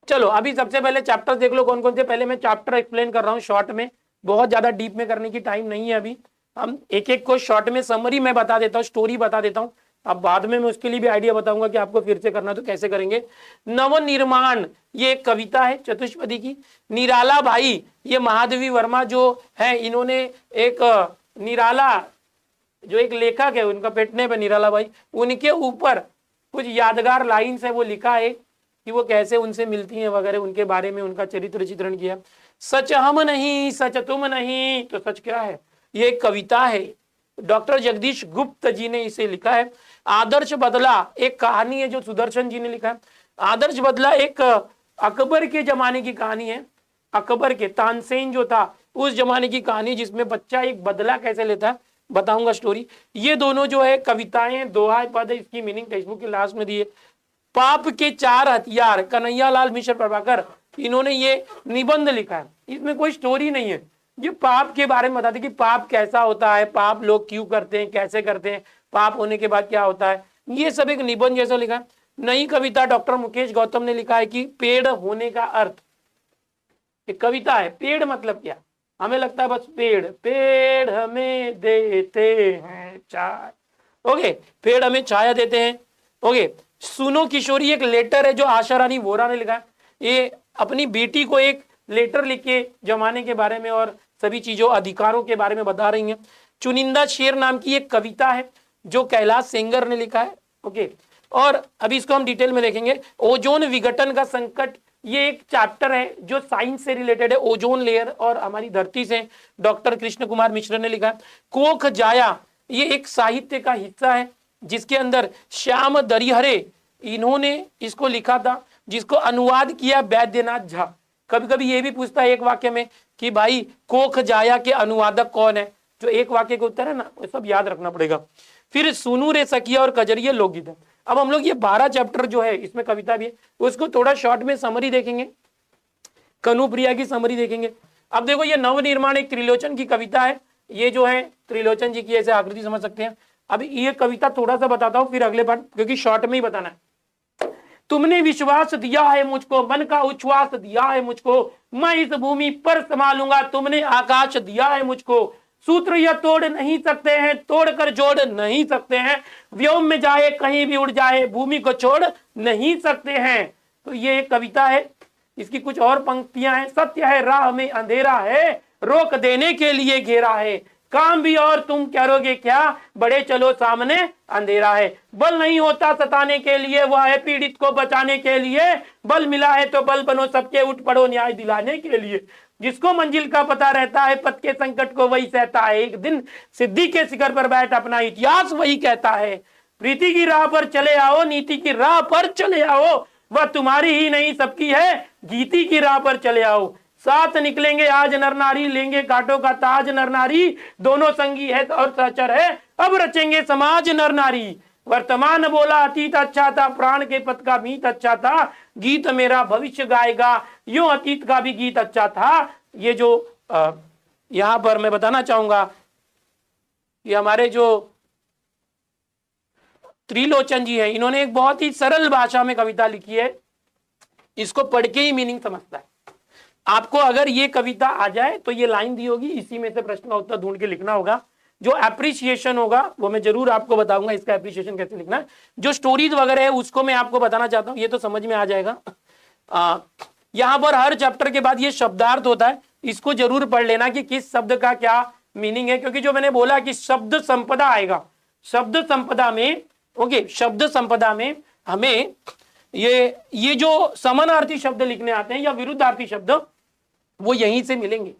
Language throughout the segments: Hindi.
चलो अभी सबसे पहले चैप्टर देख लो कौन कौन से। पहले मैं चैप्टर एक्सप्लेन कर रहा हूँ शॉर्ट में, बहुत ज्यादा डीप में करने की टाइम नहीं है अभी। हम एक एक को शॉर्ट में समरी मैं बता देता हूँ, स्टोरी बता देता हूँ। अब बाद में मैं उसके लिए भी आइडिया बताऊंगा कि आपको फिर से करना तो कैसे करेंगे। नवनिर्माण ये एक कविता है चतुष्पदी की। निराला भाई ये महादेवी वर्मा जो है, इन्होंने एक निराला जो एक लेखक है, उनका पेट नेम है निराला भाई, उनके ऊपर कुछ यादगार लाइन्स है वो लिखा है कि वो कैसे उनसे मिलती हैं वगैरह, उनके बारे में उनका चरित्र चित्रण किया। सच हम नहीं सच तुम नहीं, तो सच क्या है? ये एक कविता है, डॉक्टर जगदीश गुप्त जी ने इसे लिखा है। आदर्श बदला एक कहानी है जो सुदर्शन जी ने लिखा है। आदर्श बदला एक अकबर के जमाने की कहानी है, अकबर के तानसेन जो था उस जमाने की कहानी, जिसमें बच्चा एक बदला कैसे लेता है बताऊंगा स्टोरी। ये दोनों जो है कविताएं, दोहा पद है, इसकी मीनिंग टेक्स्ट बुक के लास्ट में दी है। पाप के चार हथियार, कन्हैयालाल मिश्र प्रभाकर, इन्होंने ये निबंध लिखा है। इसमें कोई स्टोरी नहीं है, ये पाप के बारे में बताते कि पाप कैसा होता है, पाप लोग क्यों करते हैं, कैसे करते हैं, पाप होने के बाद क्या होता है, ये सब एक निबंध जैसा लिखा है। नई कविता डॉक्टर मुकेश गौतम ने लिखा है कि पेड़ होने का अर्थ। एक कविता है, पेड़ मतलब क्या? हमें लगता है बस पेड़, पेड़ हमें देते हैं चाय, ओके, पेड़ हमें छाया देते हैं, ओके। सुनो किशोरी एक लेटर है जो आशा रानी वोरा ने लिखा है। ये अपनी बेटी को एक लेटर लिख के जमाने के बारे में और सभी चीजों, अधिकारों के बारे में बता रही हैं। चुनिंदा शेर नाम की एक कविता है जो कैलाश सेंगर ने लिखा है, ओके। और अभी इसको हम डिटेल में देखेंगे। ओजोन विघटन का संकट, ये एक चैप्टर है जो साइंस से रिलेटेड है, ओजोन लेयर और हमारी धरती से, डॉक्टर कृष्ण कुमार मिश्र ने लिखा है। कोख जाया ये एक साहित्य का हिस्सा है जिसके अंदर श्याम दरिहरे इन्होंने इसको लिखा था, जिसको अनुवाद किया वैद्यनाथ झा। कभी कभी ये भी पूछता है एक वाक्य में कि भाई कोख जाया के अनुवादक कौन है, जो एक वाक्य के उत्तर है ना, वो सब याद रखना पड़ेगा। फिर सुनू रे सखिया और कजरिया लोकगीत है। अब हम लोग ये 12 चैप्टर जो है, इसमें कविता भी है, उसको थोड़ा शॉर्ट में समरी देखेंगे, कनुप्रिया की समरी देखेंगे। अब देखो ये नवनिर्माण एक त्रिलोचन की कविता है, ये जो है त्रिलोचन जी की ऐसे आकृति समझ सकते हैं। अब ये कविता थोड़ा सा बताता हूं फिर अगले पार्ट, क्योंकि शॉर्ट में ही बताना है। तुमने विश्वास दिया है मुझको, मन का उच्छ्वास दिया है मुझको, मैं इस भूमि पर संभालूंगा। तुमने आकाश दिया है मुझको, सूत्र यह तोड़ नहीं सकते हैं, तोड़कर जोड़ नहीं सकते हैं। व्योम में जाए कहीं भी उड़ जाए, भूमि को छोड़ नहीं सकते हैं। तो ये एक कविता है, इसकी कुछ और पंक्तियां हैं। सत्य है राह में अंधेरा है, रोक देने के लिए घेरा है, काम भी और तुम करोगे क्या, बड़े चलो सामने अंधेरा है। बल नहीं होता सताने के लिए, वह है पीड़ित को बचाने के लिए। बल मिला है तो बल बनो सबके, उठ पड़ो न्याय दिलाने के लिए। जिसको मंजिल का पता रहता है, पथ के संकट को वही सहता है। एक दिन सिद्धि के शिखर पर बैठ अपना इतिहास वही कहता है। प्रीति की राह पर चले आओ, नीति की राह पर चले आओ, वह तुम्हारी ही नहीं सबकी है, गीति की राह पर चले आओ। साथ निकलेंगे आज नर नारी, लेंगे कांटों का ताज नर नारी। दोनों संगी है और सहचर है, अब रचेंगे समाज नर नारी। वर्तमान बोला अतीत अच्छा था, प्राण के पथ का मीत अच्छा था। गीत मेरा भविष्य गाएगा, यूं अतीत का भी गीत अच्छा था। ये जो यहां पर मैं बताना चाहूंगा, ये हमारे जो त्रिलोचन जी हैं, इन्होंने एक बहुत ही सरल भाषा में कविता लिखी है, इसको पढ़ के ही मीनिंग समझता है। आपको अगर ये कविता आ जाए तो ये लाइन दी होगी, इसी में से प्रश्न का उत्तर ढूंढ के लिखना होगा। जो एप्रिसिएशन होगा वो मैं जरूर आपको बताऊंगा, इसका एप्रिसिएशन कैसे लिखना है। जो स्टोरीज वगैरह है उसको मैं आपको बताना चाहता हूँ, ये तो समझ में आ जाएगा। यहाँ पर हर चैप्टर के बाद ये शब्दार्थ होता है, इसको जरूर पढ़ लेना कि किस शब्द का क्या मीनिंग है, क्योंकि जो मैंने बोला कि शब्द संपदा आएगा, शब्द संपदा में, ओके, शब्द संपदा में हमें ये जो समानार्थी शब्द लिखने आते हैं या विरुद्धार्थी शब्द, वो यहीं से मिलेंगे।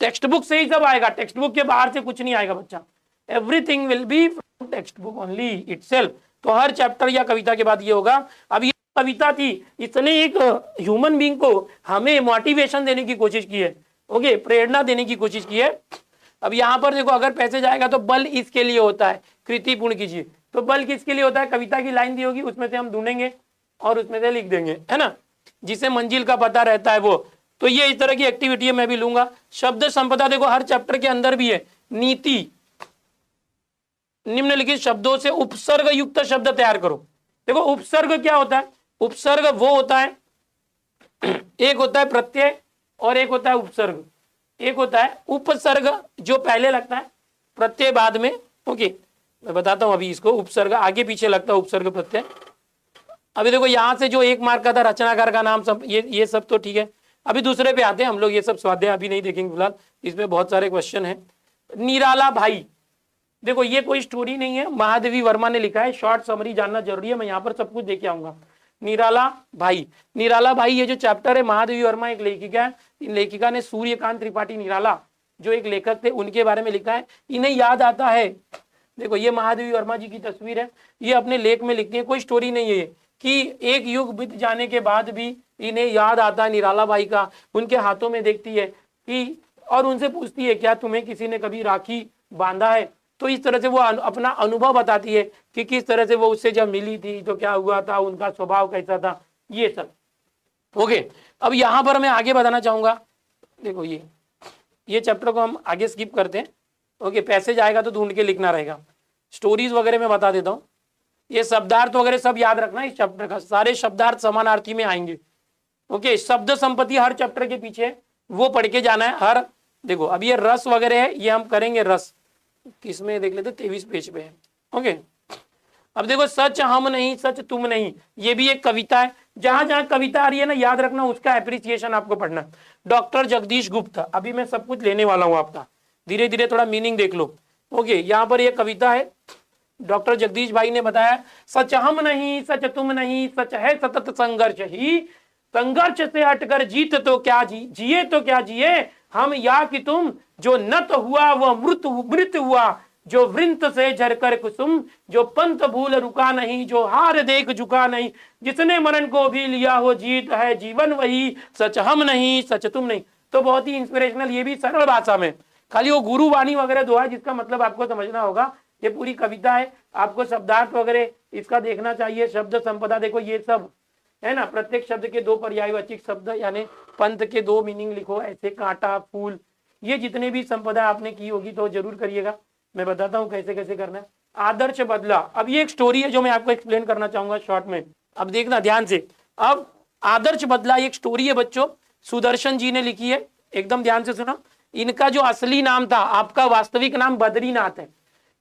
टेक्स्ट बुक से ही सब आएगा, टेक्स्ट बुक के बाहर से कुछ नहीं आएगा बच्चा। Everything will be from text book only itself. तो हर चैप्टर या कविता के बाद ये होगा। अब ये कविता थी, इसने एक ह्यूमन बीइंग को हमें मोटिवेशन देने की कोशिश की है, ओके, प्रेरणा देने की कोशिश की है। अब यहाँ पर देखो, अगर पैसे जाएगा तो बल इसके लिए होता है, कृति पूर्ण कीजिए। तो बल किसके लिए होता है? कविता की लाइन दी होगी, उसमें से हम ढूंढेंगे और उसमें से लिख देंगे, है ना, जिसे मंजिल का पता रहता है वो। तो ये इस तरह की एक्टिविटी है, मैं भी लूंगा। शब्द संपदा देखो हर चैप्टर के अंदर भी है। नीति, निम्नलिखित शब्दों से उपसर्ग युक्त शब्द तैयार करो। देखो उपसर्ग क्या होता है? उपसर्ग वो होता है एक होता है प्रत्यय और एक होता है उपसर्ग। एक होता है उपसर्ग जो पहले लगता है, प्रत्यय बाद में। ओके, मैं बताता हूं अभी इसको। उपसर्ग आगे पीछे लगता है, उपसर्ग प्रत्यय। अभी देखो यहां से जो 1 मार्क का था रचनाकार का नाम, सब ये सब तो ठीक है। अभी दूसरे पे आते हैं हम लोग, ये सब स्वाध्याय अभी नहीं देखेंगे फिलहाल, इसमें बहुत सारे क्वेश्चन है। निराला भाई, देखो ये कोई स्टोरी नहीं है, महादेवी वर्मा ने लिखा है, शॉर्ट समरी जानना जरूरी है, मैं यहाँ पर सब कुछ देके आऊंगा। निराला भाई, निराला भाई ये जो चैप्टर है, महादेवी वर्मा एक लेखिका है, इन लेखिका ने सूर्यकांत त्रिपाठी निराला जो एक लेखक थे उनके बारे में लिखा है। इन्हें याद आता है, देखो ये महादेवी वर्मा जी की तस्वीर है, ये अपने लेख में लिखती है, कोई स्टोरी नहीं है ये, कि एक युग बीत जाने के बाद भी इन्हें याद आता है निराला बाई का, उनके हाथों में देखती है कि, और उनसे पूछती है क्या तुम्हें किसी ने कभी राखी बांधा है। तो इस तरह से वो अपना अनुभव बताती है कि किस तरह से वो उससे जब मिली थी तो क्या हुआ था, उनका स्वभाव कैसा था, ये सब। ओके, अब यहां पर मैं आगे बताना चाहूंगा, देखो ये चैप्टर को हम आगे स्किप करते हैं। ओके, पैसेज आएगा तो ढूंढ के लिखना रहेगा, स्टोरीज वगैरह मैं बता देता हूँ। ये शब्दार्थ वगैरह सब याद रखना इस चैप्टर का, सारे शब्दार्थ समानार्थी में आएंगे। ओके, शब्द संपत्ति हर चैप्टर के पीछे वो पढ़ के जाना है हर। देखो अब ये रस वगैरह है, ये हम करेंगे रस, किसमें देख लेते, 23 पेज पे है। ओके, अब देखो सच हम नहीं सच तुम नहीं, ये भी एक कविता है। जहां जहां कविता आ रही है ना, याद रखना उसका एप्रिसिएशन आपको पढ़ना। डॉक्टर जगदीश गुप्ता, अभी मैं सब कुछ लेने वाला हूं आपका, धीरे धीरे थोड़ा मीनिंग देख लो। ओके, यहाँ पर ये कविता है, डॉक्टर जगदीश भाई ने बताया, सच हम नहीं सच तुम नहीं, सच है सतत संघर्ष ही, संघर्ष से हटकर जीत तो क्या जिए तो क्या जिए हम या कि तुम, जो नत हुआ वह मृत हुआ, जो वृंत से झरकर कुसुम, जो पंथ भूल रुका नहीं, जो हार देख झुका नहीं, जिसने मरण को भी लिया हो जीत है जीवन वही, सच हम नहीं सच तुम नहीं। तो बहुत ही इंस्पिरेशनल, ये भी सरल भाषा में, खाली वो गुरुवाणी वगैरह दोहा जिसका मतलब आपको समझना होगा। ये पूरी कविता है, आपको शब्दार्थ वगैरह इसका देखना चाहिए, शब्द संपदा देखो ये सब है ना, प्रत्येक शब्द के 2 पर्यायवाची शब्द, यानी पंथ के 2 मीनिंग लिखो, ऐसे कांटा फूल, ये जितने भी संपदा आपने की होगी तो जरूर करिएगा, मैं बताता हूँ कैसे कैसे करना है। आदर्श बदला, अब ये एक स्टोरी है जो मैं आपको एक्सप्लेन करना चाहूंगा शॉर्ट में, अब देखना ध्यान से। अब आदर्श बदला एक स्टोरी है बच्चों, सुदर्शन जी ने लिखी है, एकदम ध्यान से सुना। इनका जो असली नाम था, आपका वास्तविक नाम बद्रीनाथ है।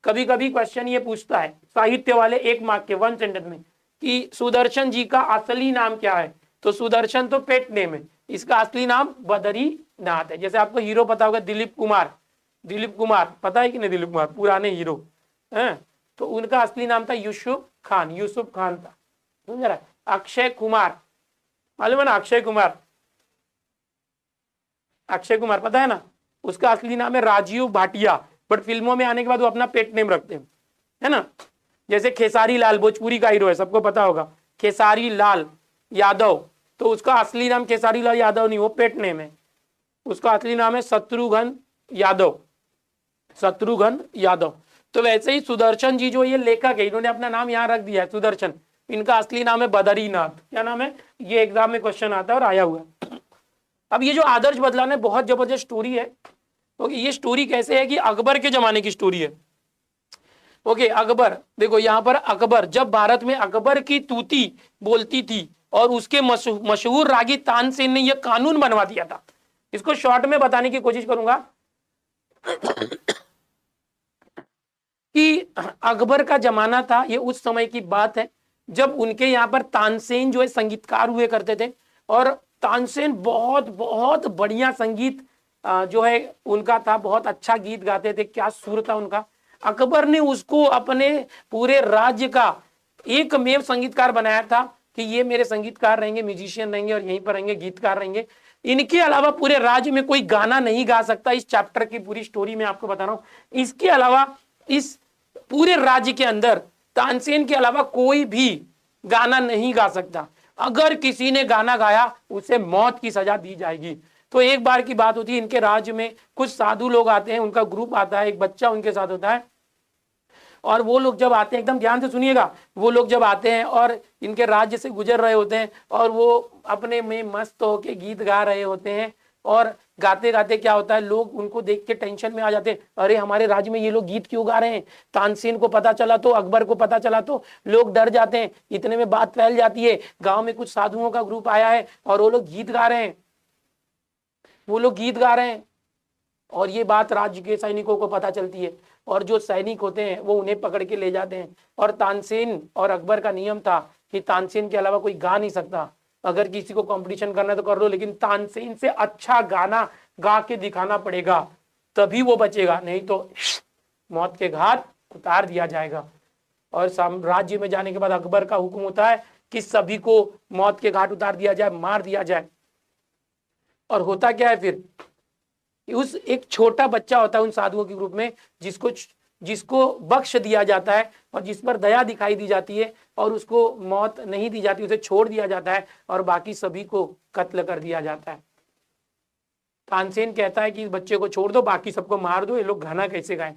कभी कभी क्वेश्चन ये पूछता है साहित्य वाले 1 मार्क के 1 सेंटेंस में कि सुदर्शन जी का असली नाम क्या है, तो सुदर्शन तो पेट नेम है, इसका असली नाम बद्रीनाथ है। जैसे आपको हीरो पता होगा दिलीप कुमार, दिलीप कुमार पता है कि नहीं, दिलीप कुमार पुराने हीरो हैं, तो उनका असली नाम था यूसुफ खान, यूसुफ खान था, समझ रहा है। अक्षय कुमार मालूम है ना, अक्षय कुमार, अक्षय कुमार पता है ना, उसका असली नाम है राजीव भाटिया, बट फिल्मों में आने के बाद वो अपना पेट नेम रखते हैं, है ना। जैसे खेसारी लाल भोजपुरी का हीरो है, सबको पता होगा, खेसारी लाल यादव, तो उसका असली नाम खेसारी लाल यादव नहीं, वो पेट नेम है, उसका असली नाम है शत्रुघ्न यादव, शत्रुघ्न यादव। तो वैसे ही सुदर्शन जी जो ये लेखक है, इन्होंने अपना नाम यहाँ रख दिया है सुदर्शन, इनका असली नाम है बद्रीनाथ। क्या नाम है, ये एग्जाम में क्वेश्चन आता है और आया हुआ है। अब ये जो आदर्श बदला है बहुत जबरदस्त स्टोरी है। ओके, ये स्टोरी कैसे है कि अकबर के जमाने की स्टोरी है। ओके, अकबर, देखो यहाँ पर अकबर, जब भारत में अकबर की तूती बोलती थी और उसके मशहूर रागी तानसेन ने यह कानून बनवा दिया था। इसको शॉर्ट में बताने की कोशिश करूंगा कि अकबर का जमाना था, ये उस समय की बात है जब उनके यहाँ पर तानसेन जो है संगीतकार हुए करते थे, और तानसेन बहुत बहुत बढ़िया संगीत जो है उनका था, बहुत अच्छा गीत गाते थे, क्या सुर था उनका। अकबर ने उसको अपने पूरे राज्य का एकमेव संगीतकार बनाया था कि ये मेरे संगीतकार रहेंगे, म्यूजिशियन रहेंगे और यहीं पर रहेंगे, गीतकार रहेंगे, इनके अलावा पूरे राज्य में कोई गाना नहीं गा सकता। इस चैप्टर की पूरी स्टोरी में आपको बता रहा हूं, इसके अलावा इस पूरे राज्य के अंदर तानसेन के अलावा कोई भी गाना नहीं गा सकता। अगर किसी ने गाना गाया उसे मौत की सजा दी जाएगी। तो एक बार की बात होती है, इनके राज्य में कुछ साधु लोग आते हैं, उनका ग्रुप आता है, एक बच्चा उनके साथ होता है, और वो लोग जब आते हैं, एकदम ध्यान से सुनिएगा, वो लोग जब आते हैं और इनके राज्य से गुजर रहे होते हैं और वो अपने में मस्त होके गीत गा रहे होते हैं, और गाते गाते क्या होता है, लोग उनको देख के टेंशन में आ जाते हैं, अरे हमारे राज्य में ये लोग गीत क्यों गा रहे हैं। तानसेन को पता चला तो, अकबर को पता चला तो लोग डर जाते हैं। इतने में बात फैल जाती है, गांव में कुछ साधुओं का ग्रुप आया है और वो लोग गीत गा रहे हैं, वो लोग गीत गा रहे हैं। और ये बात राज्य के सैनिकों को पता चलती है और जो सैनिक होते हैं वो उन्हें पकड़ के ले जाते हैं। और तानसेन और अकबर का नियम था कि तानसेन के अलावा कोई गा नहीं सकता। अगर किसी को कंपटीशन करना है तो कर लो, लेकिन तानसेन से अच्छा गाना गा के दिखाना पड़ेगा, तभी वो बचेगा, नहीं तो मौत के घाट उतार दिया जाएगा। और साम्राज्य में जाने के बाद अकबर का हुक्म होता है कि सभी को मौत के घाट उतार दिया जाए, मार दिया जाए। और होता क्या है फिर, उस एक छोटा बच्चा होता है उन साधुओं के ग्रुप में जिसको बख्श दिया जाता है और जिस पर दया दिखाई दी जाती है, और उसको मौत नहीं दी जाती, उसे छोड़ दिया जाता है और बाकी सभी को कत्ल कर दिया जाता है। तानसेन कहता है कि इस बच्चे को छोड़ दो, बाकी सबको मार दो, ये लोग गाना कैसे गाएं।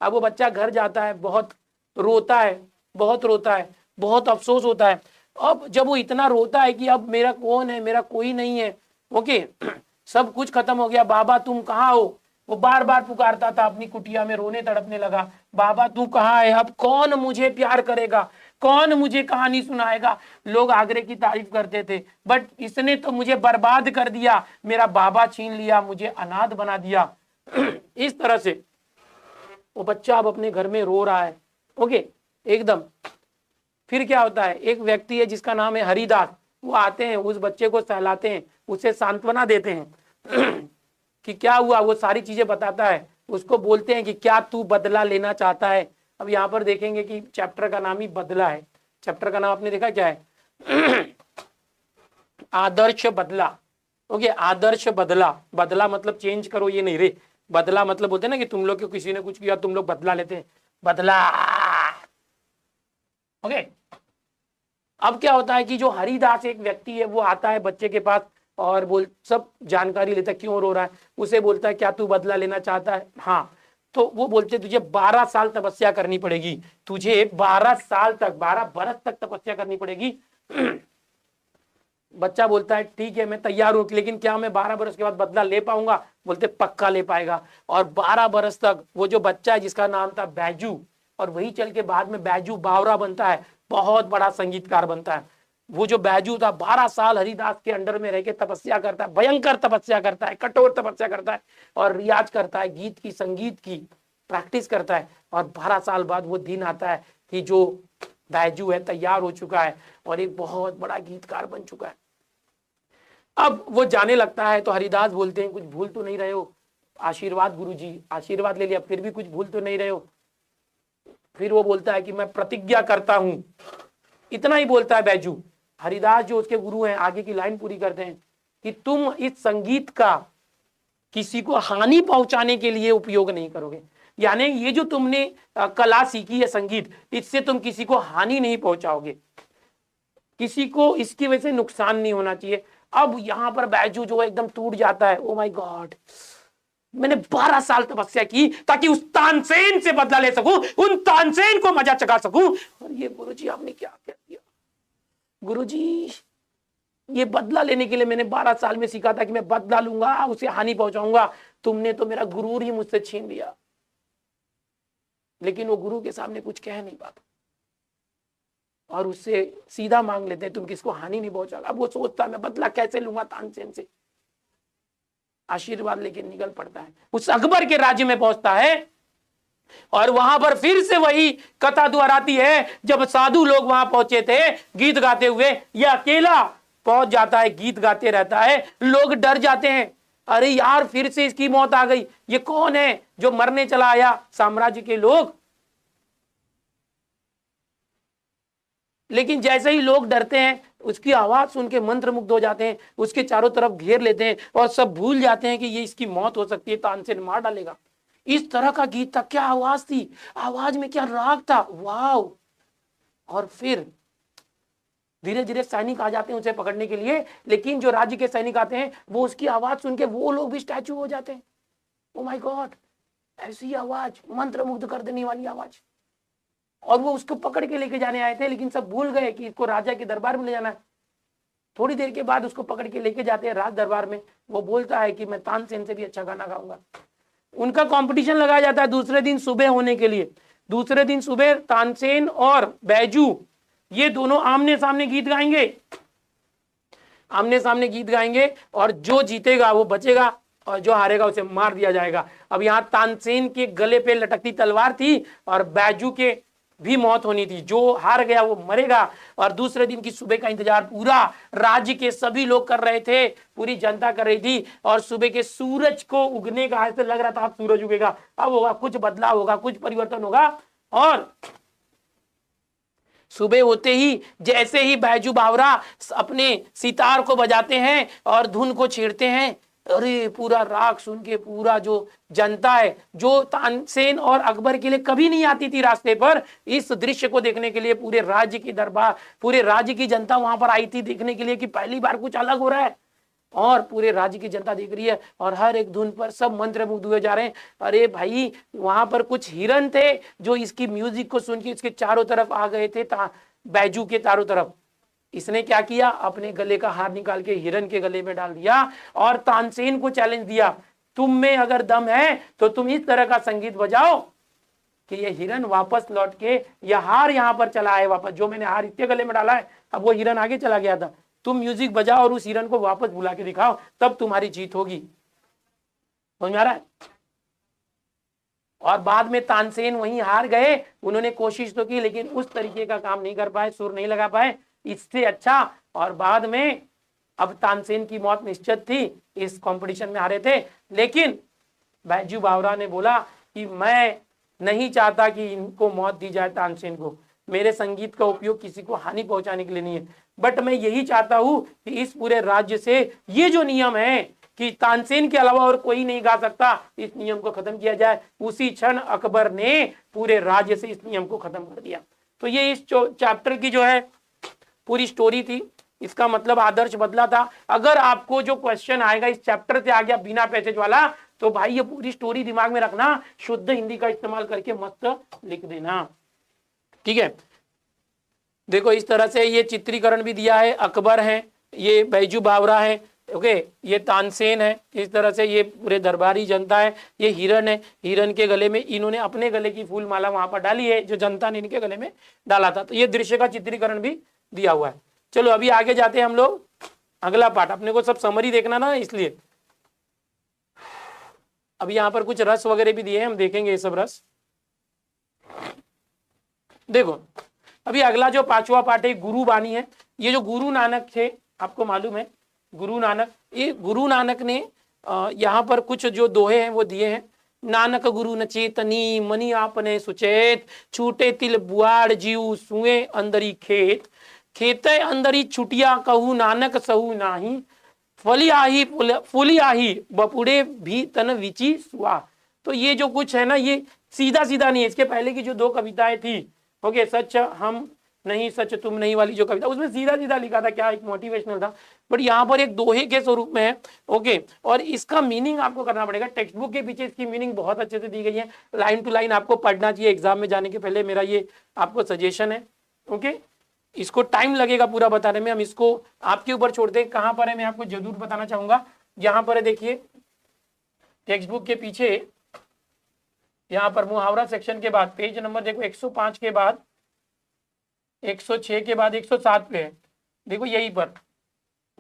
अब वो बच्चा घर जाता है, बहुत रोता है, बहुत रोता है, बहुत अफसोस होता है। अब जब वो इतना रोता है कि अब मेरा कौन है, मेरा कोई नहीं है, ओके सब कुछ खत्म हो गया, बाबा तुम कहाँ हो। वो बार बार पुकारता था अपनी कुटिया में, रोने तड़पने लगा, बाबा तू कहाँ है, अब कौन मुझे प्यार करेगा, कौन मुझे कहानी सुनाएगा। लोग आगरे की तारीफ करते थे, बट इसने तो मुझे बर्बाद कर दिया, मेरा बाबा छीन लिया, मुझे अनाथ बना दिया। इस तरह से वो बच्चा अब अपने घर में रो रहा है, ओके एकदम। फिर क्या होता है, एक व्यक्ति है जिसका नाम है हरिदास, वो आते हैं, उस बच्चे को सहलाते हैं, उसे सांत्वना देते हैं कि क्या हुआ, वो सारी चीजें बताता है। उसको बोलते हैं कि क्या तू बदला लेना चाहता है। अब यहाँ पर देखेंगे कि चैप्टर का नाम ही बदला है। चैप्टर का नाम आपने देखा क्या है? आदर्श बदला। ओके, आदर्श बदला। बदला मतलब चेंज करो, ये नहीं रे। बदला मतलब बोलते हैं ना कि तुम लोग को किसी ने कुछ किया, तुम लोग बदला लेते हैं, बदला। ओके, अब क्या होता है कि जो हरिदास एक व्यक्ति है, वो आता है बच्चे के पास और सब जानकारी लेता है, क्यों रो रहा है। उसे बोलता है क्या तू बदला लेना चाहता है? हाँ। तो वो बोलते तुझे 12 साल तपस्या करनी पड़ेगी, तुझे 12 साल तक, 12 बरस तक तपस्या करनी पड़ेगी। बच्चा बोलता है ठीक है मैं तैयार हूं, लेकिन क्या मैं 12 बरस के बाद बदला ले पाऊंगा? बोलते पक्का ले पाएगा। और 12 बरस तक वो जो बच्चा है जिसका नाम था बैजू, और वही चल के बाद में बैजू बावरा बनता है, बहुत बड़ा संगीतकार बनता है। वो जो बैजू था 12 साल हरिदास के अंडर में रह के तपस्या करता है, भयंकर तपस्या करता है, कठोर तपस्या करता है और रियाज करता है, गीत की संगीत की प्रैक्टिस करता है। और 12 साल बाद वो दिन आता है कि जो बैजू है तैयार हो चुका है और एक बहुत बड़ा गीतकार बन चुका है। अब वो जाने लगता है तो हरिदास बोलते हैं कुछ भूल तो नहीं रहे हो? आशीर्वाद गुरुजी, आशीर्वाद ले लिया, फिर भी कुछ भूल तो नहीं रहे हो? फिर वो बोलता है कि मैं प्रतिज्ञा करता हूं। इतना ही बोलता है बैजू। हरिदास जो उसके गुरु हैं आगे की लाइन पूरी करते हैं कि तुम इस संगीत का किसी को हानि पहुंचाने के लिए उपयोग नहीं करोगे। यानी ये जो तुमने कला सीखी है संगीत, इससे तुम किसी को हानि नहीं पहुंचाओगे, किसी को इसकी वजह से नुकसान नहीं होना चाहिए। अब यहां पर बैजू जो एकदम टूट जाता है, ओ माय गॉड, मैंने 12 साल तपस्या की ताकि उस तानसेन से बदला ले सकूं, उन तानसेन को मजा चखा सकूं, और ये गुरुजी आपने क्या कह दिया? गुरुजी ये बदला लेने के लिए मैंने 12 साल में सीखा था कि मैं बदला लूंगा, उसे हानि पहुंचाऊंगा, तुमने तो मेरा गुरूर ही मुझसे छीन लिया। लेकिन वो गुरु के सामने कुछ कह नहीं पाता और उससे सीधा मांग लेते हैं तुम किसको हानि नहीं पहुंचाओगे। अब वो सोचता मैं बदला कैसे लूंगा तानसेन से, आशीर्वाद लेके निकल पड़ता है, उस अकबर के राज्य में पहुंचता है। और वहां पर फिर से वही कथा दोहराती है, जब साधु लोग वहां पहुंचे थे गीत गाते हुए, ये अकेला पहुंच जाता है, गीत गाते रहता है, लोग डर जाते हैं, अरे यार फिर से इसकी मौत आ गई, ये कौन है जो मरने चला आया? साम्राज्य के लोग। लेकिन जैसे ही लोग डरते हैं, उसकी आवाज सुन के मंत्रमुग्ध हो जाते हैं, उसके चारों तरफ घेर लेते हैं और सब भूल जाते हैं कि ये इसकी मौत हो सकती है, तानसेन मार डालेगा। इस तरह का गीत था। क्या आवाज थी, आवाज में क्या राग था, वाव। और फिर धीरे धीरे सैनिक आ जाते हैं उसे पकड़ने के लिए, लेकिन जो राज्य के सैनिक आते हैं वो उसकी आवाज सुन के वो लोग भी स्टैचू हो जाते हैं। ओ माय गॉड, ऐसी आवाज, मंत्रमुग्ध कर देने वाली आवाज। और वो उसको पकड़ के लेके जाने आए थे, लेकिन सब भूल गए कि इसको राजा के दरबार में ले जाना है। थोड़ी देर के बाद उसको पकड़ के लेके जाते हैं राज दरबार में। वो बोलता है कि मैं तानसेन से भी अच्छा गाना गाऊंगा। उनका कंपटीशन लगाया जाता है दूसरे दिन सुबह होने के लिए। दूसरे दिन सुबह तानसेन और बैजू ये दोनों आमने सामने गीत गाएंगे, आमने सामने गीत गाएंगे, और जो जीतेगा वो बचेगा और जो हारेगा उसे मार दिया जाएगा। अब यहाँ तानसेन के गले पे लटकती तलवार थी और बैजू के भी मौत होनी थी। जो हार गया वो मरेगा। और दूसरे दिन की सुबह का इंतजार पूरा राज्य के सभी लोग कर रहे थे, पूरी जनता कर रही थी। और सुबह के सूरज को उगने का ऐसे लग रहा था अब सूरज उगेगा, अब होगा कुछ बदलाव होगा, कुछ परिवर्तन होगा। और सुबह होते ही जैसे ही बैजू बावरा अपने सितार को बजाते हैं और धुन को छेड़ते हैं, अरे पूरा राग सुन के पूरा जो जनता है, जो तानसेन और अकबर के लिए कभी नहीं आती थी रास्ते पर, इस दृश्य को देखने के लिए पूरे राज्य की दरबार, पूरे राज्य की जनता वहां पर आई थी देखने के लिए कि पहली बार कुछ अलग हो रहा है। और पूरे राज्य की जनता देख रही है और हर एक धुन पर सब मंत्रमुग्ध हुए जा रहे हैं। अरे भाई वहां पर कुछ हिरन थे जो इसकी म्यूजिक को सुन के इसके चारों तरफ आ गए थे, बैजू के चारों तरफ। इसने क्या किया, अपने गले का हार निकाल के हिरन के गले में डाल दिया और तानसेन को चैलेंज दिया, तुम में अगर दम है तो तुम इस तरह का संगीत बजाओ कि ये हिरन वापस लौट के, यह हार यहाँ पर चला है वापस, जो मैंने हार इसके गले में डाला है अब वो हिरन आगे चला गया था, तुम म्यूजिक बजाओ और उस हिरन को वापस बुला के दिखाओ, तब तुम्हारी जीत होगी। समझ में आ रहा है? और बाद में तानसेन वहीं हार गए। उन्होंने कोशिश तो की लेकिन उस तरीके का काम नहीं कर पाए, सुर नहीं लगा पाए, इससे अच्छा। और बाद में अब तानसेन की मौत निश्चित थी, इस कंपटीशन में हारे थे। लेकिन बैजू बावरा ने बोला कि मैं नहीं चाहता कि इनको मौत दी जाए, तानसेन को, मेरे संगीत का उपयोग किसी को हानि पहुंचाने के लिए नहीं है, बट मैं यही चाहता हूं कि इस पूरे राज्य से ये जो नियम है कि तानसेन के अलावा और कोई नहीं गा सकता, इस नियम को खत्म किया जाए। उसी क्षण अकबर ने पूरे राज्य से इस नियम को खत्म कर दिया। तो ये इस चैप्टर की जो है पूरी स्टोरी थी। इसका मतलब आदर्श बदला था। अगर आपको जो क्वेश्चन आएगा इस चैप्टर से आ गया बिना पैसेज वाला, तो भाई ये पूरी स्टोरी दिमाग में रखना, शुद्ध हिंदी का इस्तेमाल करके मस्त लिख देना, ठीक है। देखो इस तरह से ये चित्रीकरण भी दिया है, अकबर है, ये बैजू बावरा है, ओके, ये तानसेन है, इस तरह से ये पूरे दरबारी जनता है, ये हिरन है, हिरन के गले में इन्होंने अपने गले की फूल माला वहां पर डाली है जो जनता ने इनके गले में डाला था। तो ये दृश्य का चित्रीकरण भी दिया हुआ है। चलो अभी आगे जाते हैं हम लोग, अगला पार्ट, अपने को सब समरी देखना ना, इसलिए अभी यहाँ पर कुछ रस वगैरह भी दिए हैं, हम देखेंगे ये सब रस। देखो अभी अगला जो पांचवा पार्ट है गुरु बानी है। ये जो गुरु नानक थे, आपको मालूम है गुरु नानक, ये गुरु नानक ने यहाँ पर कुछ जो दोहे हैं वो दिए हैं। नानक गुरु न चेतनी मनी आपने सुचेत, छूटे तिल बुआड़ जीव सुए अंदरी खेत, खेते अंदरी छुटिया कहू नानक सहू नाही, फली आही बपुड़े भी तन विची सुआ। तो ये जो कुछ है ना, ये सीधा सीधा नहीं है। इसके पहले की जो दो कविताएं थी, ओके, सच हम नहीं सच तुम नहीं वाली जो कविता, उसमें सीधा सीधा लिखा था, क्या एक मोटिवेशनल था, बट यहाँ पर एक दोहे के स्वरूप में है, ओके। और इसका मीनिंग आपको करना पड़ेगा, टेक्स्ट बुक के पीछे इसकी मीनिंग बहुत अच्छे से दी गई है, लाइन टू लाइन आपको पढ़ना चाहिए एग्जाम में जाने के पहले, मेरा ये आपको सजेशन है, ओके। इसको टाइम लगेगा पूरा बताने में, हम इसको आपके ऊपर छोड़ते हैं। कहाँ पर है मैं आपको जरूर बताना चाहूंगा, यहाँ पर है, देखिए टेक्स्ट बुक के पीछे यहाँ पर मुहावरा सेक्शन के बाद पेज नंबर देखो 105 के बाद 106 के बाद 107 पे है। देखो यहीं पर,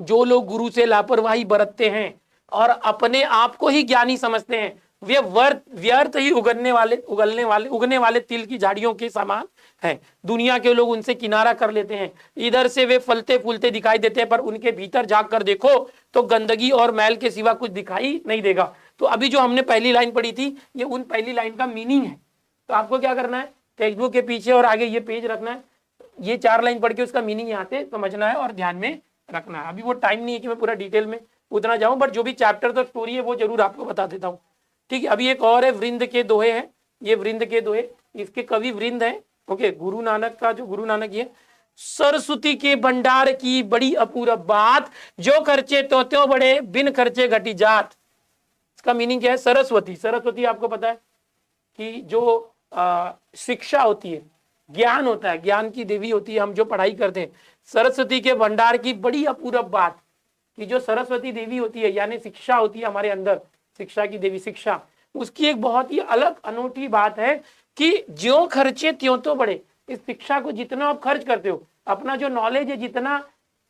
जो लोग गुरु से लापरवाही बरतते हैं और अपने आप को ही ज्ञानी समझते हैं, वे व्यर्थ ही उगने वाले तिल की झाड़ियों के समान हैं। दुनिया के लोग उनसे किनारा कर लेते हैं, इधर से वे फलते फूलते दिखाई देते हैं, पर उनके भीतर झांक कर देखो तो गंदगी और मैल के सिवा कुछ दिखाई नहीं देगा। तो अभी जो हमने पहली लाइन पढ़ी थी, ये उन पहली लाइन का मीनिंग है। तो आपको क्या करना है, टेक्स्ट बुक के पीछे और आगे ये पेज रखना है, ये 4 लाइन पढ़ के उसका मीनिंग यहाँ से समझना है और ध्यान में रखना है। अभी वो टाइम नहीं है कि मैं पूरा डिटेल में उतना जाऊं, बट जो भी चैप्टर तक स्टोरी है वो जरूर आपको बता देता हूँ, ठीक है। अभी एक और है, वृंद के दोहे हैं, ये वृंद के दोहे, इसके कवि वृंद है, ओके। गुरु नानक का जो गुरु नानक, ये सरस्वती के भंडार की बड़ी अपूर्व बात, जो खर्चे तो त्यों बड़े बिन खर्चे घटी जात। इसका मीनिंग क्या है, सरस्वती, सरस्वती आपको पता है कि जो शिक्षा होती है, ज्ञान होता है, ज्ञान की देवी होती है, हम जो पढ़ाई करते हैं, सरस्वती के भंडार की बड़ी अपूर्व बात कि जो सरस्वती देवी होती है यानी शिक्षा होती है हमारे अंदर, शिक्षा की देवी शिक्षा, उसकी एक बहुत ही अलग अनूठी बात है कि ज्यों खर्चे त्यों तो बढ़े। इस शिक्षा को जितना आप खर्च करते हो, अपना जो नॉलेज है जितना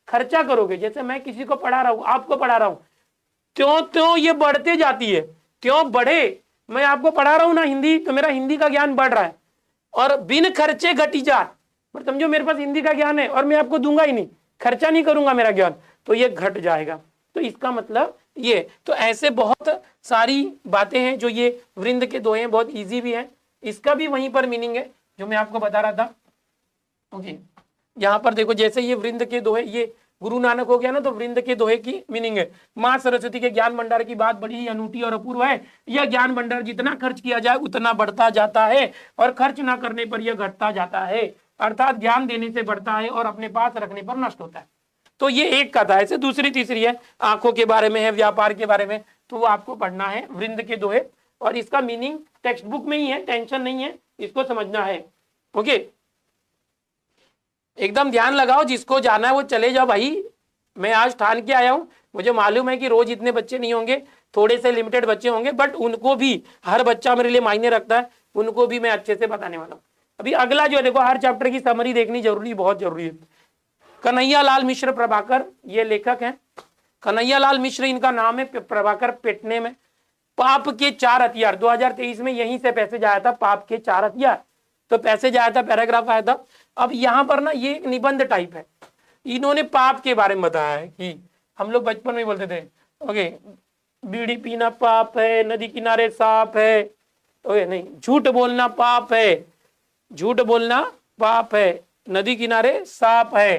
खर्चा करोगे, जैसे मैं किसी को पढ़ा रहा हूं, आपको पढ़ा रहा हूं, त्यों त्यों ये बढ़ते जाती है, त्यों बढ़े। मैं आपको पढ़ा रहा हूं ना हिंदी, तो मेरा हिंदी का ज्ञान बढ़ रहा है, और बिन खर्चे घटी जात, पर समझो मेरे पास हिंदी का ज्ञान है और मैं आपको दूंगा ही नहीं, खर्चा नहीं करूंगा मेरा ज्ञान, तो ये घट जाएगा। तो इसका मतलब ये, तो ऐसे बहुत सारी बातें हैं जो ये वृंद के दोहे हैं, बहुत इजी भी है। इसका भी वहीं पर मीनिंग है जो मैं आपको बता रहा था। ओके, यहाँ पर देखो, जैसे ये वृंद के दोहे, ये गुरु नानक हो गया ना, तो वृंद के दोहे की मीनिंग है, माँ सरस्वती के ज्ञान भंडार की बात बड़ी ही अनूठी और अपूर्व है। यह ज्ञान भंडार जितना खर्च किया जाए उतना बढ़ता जाता है, और खर्च ना करने पर यह घटता जाता है, अर्थात ज्ञान देने से बढ़ता है और अपने पास रखने पर नष्ट होता है। तो ये एक कथा है। ऐसे दूसरी तीसरी है, आंखों के बारे में है, व्यापार के बारे में, तो वो आपको पढ़ना है वृंद के दोहे, और इसका मीनिंग टेक्स्ट बुक में ही है, टेंशन नहीं है, इसको समझना है। ओके, एकदम ध्यान लगाओ, जिसको जाना है वो चले जाओ भाई। मैं आज ठान के आया हूं, मुझे मालूम है कि रोज इतने बच्चे नहीं होंगे, थोड़े से लिमिटेड बच्चे होंगे, बट उनको भी, हर बच्चा मेरे लिए मायने रखता है, उनको भी मैं अच्छे से बताने वाला हूँ। अभी अगला जो है, देखो हर चैप्टर की समरी देखनी जरूरी, बहुत जरूरी है। कन्हैया लाल मिश्र प्रभाकर ये लेखक हैं, कन्हैया लाल मिश्र इनका नाम है, प्रभाकर पेटने में। पाप के 4 हथियार 2023 में यहीं से पैसेज आया था, पाप के 4 हथियार, तो पैसेज आया था, पैराग्राफ आया था। अब यहाँ पर ना ये एक निबंध टाइप है, इन्होंने पाप के बारे में बताया है कि हम लोग बचपन में बोलते थे, ओके, बीड़ी पीना पाप है, नदी किनारे सांप है, ओके नहीं, झूठ बोलना पाप है, झूठ बोलना पाप है, नदी किनारे सांप है,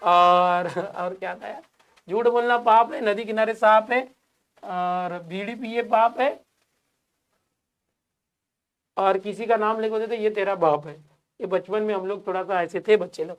और क्या था यार, झूठ बोलना पाप है, नदी किनारे सांप है, और बीड़ी पिए पाप है, और किसी का नाम लिख देते ये तेरा बाप है। ये बचपन में हम लोग थोड़ा सा ऐसे थे बच्चे लोग।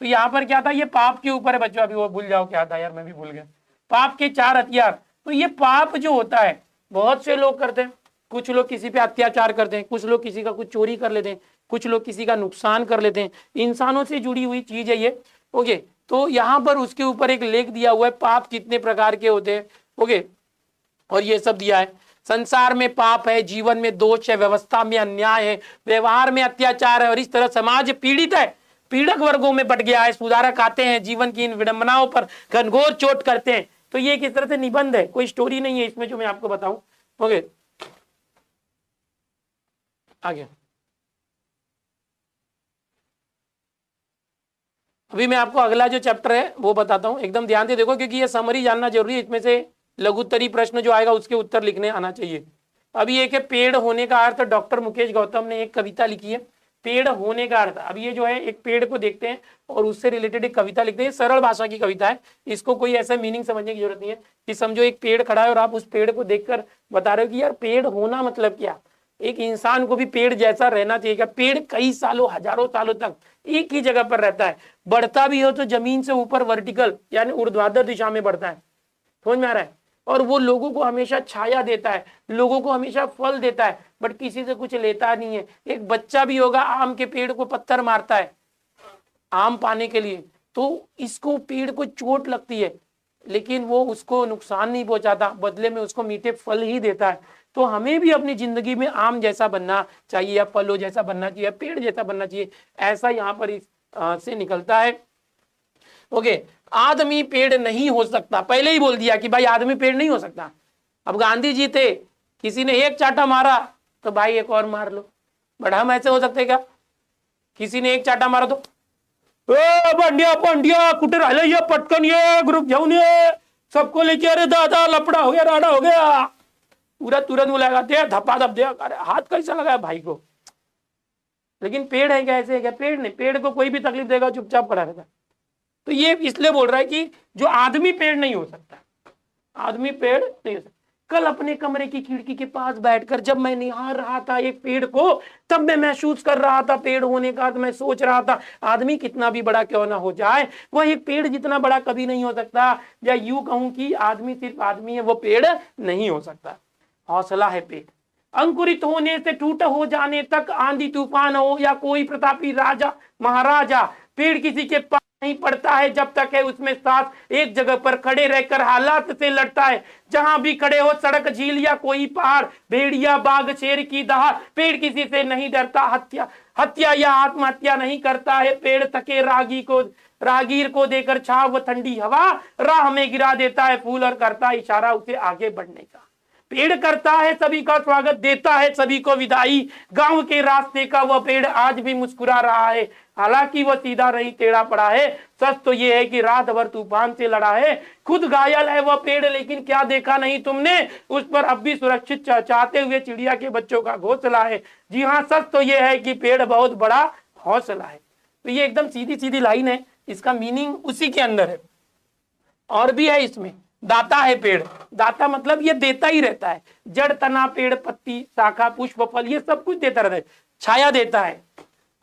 तो यहाँ पर क्या था, ये पाप के ऊपर है बच्चों, अभी वो भूल जाओ क्या था यार, मैं भी भूल गया। पाप के 4 हथियार, तो ये पाप जो होता है बहुत से लोग करते हैं, कुछ लोग किसी पे अत्याचार करते हैं, कुछ लोग किसी का कुछ चोरी कर लेते हैं, कुछ लोग किसी का नुकसान कर लेते हैं, इंसानों से जुड़ी हुई चीज है ये। ओके, तो यहाँ पर उसके ऊपर एक लेख दिया हुआ है, पाप कितने प्रकार के होते हैं। ओके, और ये सब दिया है। संसार में पाप है, जीवन में दोष है, व्यवस्था में अन्याय है, व्यवहार में अत्याचार है, और इस तरह समाज पीड़ित है, पीड़क वर्गों में बट गया है। सुधारक आते हैं, जीवन की इन विडंबनाओं पर घनघोर चोट करते हैं। तो ये किस तरह से निबंध है, कोई स्टोरी नहीं है इसमें जो मैं आपको बताऊं। ओके, आगे अभी मैं आपको अगला जो चैप्टर है वो बताता हूं, एकदम ध्यान से देखो, क्योंकि ये समरी जानना जरूरी है। इसमें से लघुत्तरी प्रश्न जो आएगा उसके उत्तर लिखने आना चाहिए। अभी एक है पेड़ होने का अर्थ, डॉक्टर मुकेश गौतम ने एक कविता लिखी है, पेड़ होने का अर्थ। अब ये जो है एक पेड़ को देखते हैं और उससे रिलेटेड एक कविता लिखते हैं, सरल भाषा की कविता है, इसको कोई ऐसा मीनिंग समझने की जरूरत नहीं है कि समझो एक पेड़ खड़ा है और आप उस पेड़ को देखकर बता रहे हो कि यार पेड़ होना मतलब क्या। एक इंसान को भी पेड़ जैसा रहना चाहिए क्या। पेड़ कई सालों, हजारों सालों तक एक ही जगह पर रहता है, बढ़ता भी हो तो जमीन से ऊपर वर्टिकल यानी ऊर्ध्वाधर दिशा में बढ़ता है, समझ में आ रहा है। और वो लोगों को हमेशा छाया देता है, लोगों को हमेशा फल देता है, बट किसी से कुछ लेता नहीं है। एक बच्चा भी होगा आम के पेड़ को पत्थर मारता है आम पाने के लिए, तो इसको पेड़ को चोट लगती है, लेकिन वो उसको नुकसान नहीं पहुंचाता, बदले में उसको मीठे फल ही देता है। तो हमें भी अपनी जिंदगी में आम जैसा बनना चाहिए, या फलों जैसा बनना चाहिए, पेड़ जैसा बनना चाहिए, ऐसा यहाँ पर से निकलता है। ओके, आदमी पेड़ नहीं हो सकता, पहले ही बोल दिया कि भाई आदमी पेड़ नहीं हो सकता। अब गांधी जी थे, किसी ने एक चाटा मारा तो भाई एक और मार लो, बट हम ऐसे हो सकते क्या। किसी ने एक चाटा मारा तो पंड्या पंड्या कुठे राहिले ये, पटकन ये, ग्रुप घेऊन ये, सबको लेके, अरे दादा लपड़ा हो गया, राडा हो गया, पूरा तुरंत बुलाएगा, दे धप्पा धप दे, अरे हाथ कैसा लगाया भाई को। लेकिन पेड़ है क्या, ऐसे है क्या, पेड़ नहीं, पेड़ को कोई भी तकलीफ देगा चुपचाप खड़ा रहेगा। तो ये इसलिए बोल रहा है कि जो आदमी पेड़ नहीं हो सकता, आदमी पेड़ नहीं हो सकता। कल अपने कमरे की खिड़की के पास बैठकर जब मैं निहार रहा था एक पेड़ को, तब मैं महसूस कर रहा था पेड़ होने का। तो मैं सोच रहा था आदमी कितना भी बड़ा क्यों ना हो जाए, वह एक पेड़ जितना बड़ा कभी नहीं हो सकता। या यूं कहूं कि आदमी सिर्फ आदमी है, वो पेड़ नहीं हो सकता। हौसला है पेड़, अंकुरित होने से टूट हो जाने तक, आंधी तूफान हो या कोई प्रतापी राजा महाराजा, पेड़ किसी के पास नहीं पड़ता है, जब तक है उसमें सांस, एक जगह पर खड़े रहकर हालात से लड़ता है। जहां भी खड़े हो, सड़क, झील या कोई पहाड़, भेड़िया, बाघ, शेर की दहाड़, पेड़ किसी से नहीं डरता, हत्या या आत्महत्या नहीं करता है। पेड़ थके राहगीर को देकर छाव व ठंडी हवा, राह में गिरा देता है फूल और करता इशारा उसे आगे बढ़ने का। पेड़ करता है सभी का स्वागत, देता है सभी को विदाई। गांव के रास्ते का वह पेड़ आज भी मुस्कुरा रहा है, हालांकि वह सीधा नहीं टेढ़ा पड़ा है। सच तो यह है कि रात भर तूफान से लड़ा है, खुद घायल है वह पेड़, लेकिन क्या देखा नहीं तुमने, उस पर अब भी सुरक्षित चाहते हुए चिड़िया के बच्चों का घोंसला है। जी हाँ, सच तो यह है कि पेड़ बहुत बड़ा हौसला है। तो ये एकदम सीधी सीधी लाइन है, इसका मीनिंग उसी के अंदर है। और भी है इसमें, दाता है पेड़, दाता मतलब ये देता ही रहता है। जड़, तना, पेड़, पत्ती, शाखा, पुष्प, फल, ये सब कुछ देता रहता है। छाया देता है,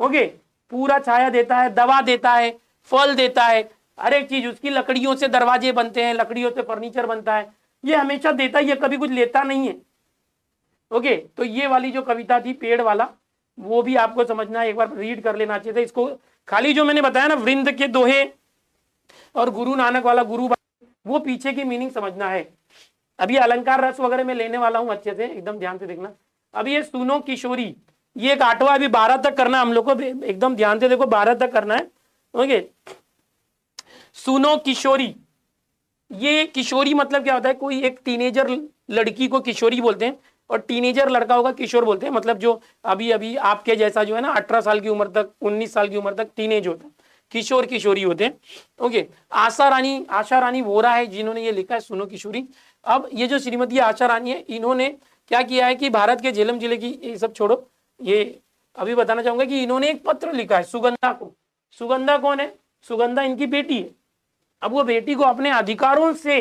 ओके, पूरा छाया देता है, दवा देता है, फल देता है, हर एक चीज। उसकी लकड़ियों से दरवाजे बनते हैं, लकड़ियों से फर्नीचर बनता है, ये हमेशा देता ही है, कभी कुछ लेता नहीं है। ओके, तो ये वाली जो कविता थी पेड़ वाला, वो भी आपको समझना है, एक बार रीड कर लेना चाहिए था इसको। खाली जो मैंने बताया ना, वृंद के दोहे और गुरु नानक वाला गुरु, वो पीछे की मीनिंग समझना है। अभी अलंकार रस वगैरह में लेने वाला हूं, अच्छे से एकदम ध्यान से देखना। अभी ये सुनो किशोरी, ये एक 8वां, अभी 12 तक करना हम लोग को, एकदम ध्यान से देखो, 12 तक करना है। ओके, सुनो किशोरी, ये किशोरी मतलब क्या होता है, कोई एक टीनेजर लड़की को किशोरी बोलते हैं, और टीनेजर लड़का होगा किशोर बोलते हैं। मतलब जो अभी अभी आपके जैसा जो है ना, 18 साल की उम्र तक, 19 साल की उम्र तक टीनेज होता है, किशोर किशोरी होते हैं। ओके, आशा रानी वोरा है जिन्होंने ये लिखा है सुनो किशोरी। अब ये जो श्रीमती आशा रानी है, इन्होंने क्या किया है कि भारत के झेलम जिले की, ये सब छोड़ो, ये अभी बताना चाहूंगा कि इन्होंने एक पत्र लिखा है सुगंधा को। सुगंधा कौन है? सुगंधा इनकी बेटी है। अब वो बेटी को अपने अधिकारों से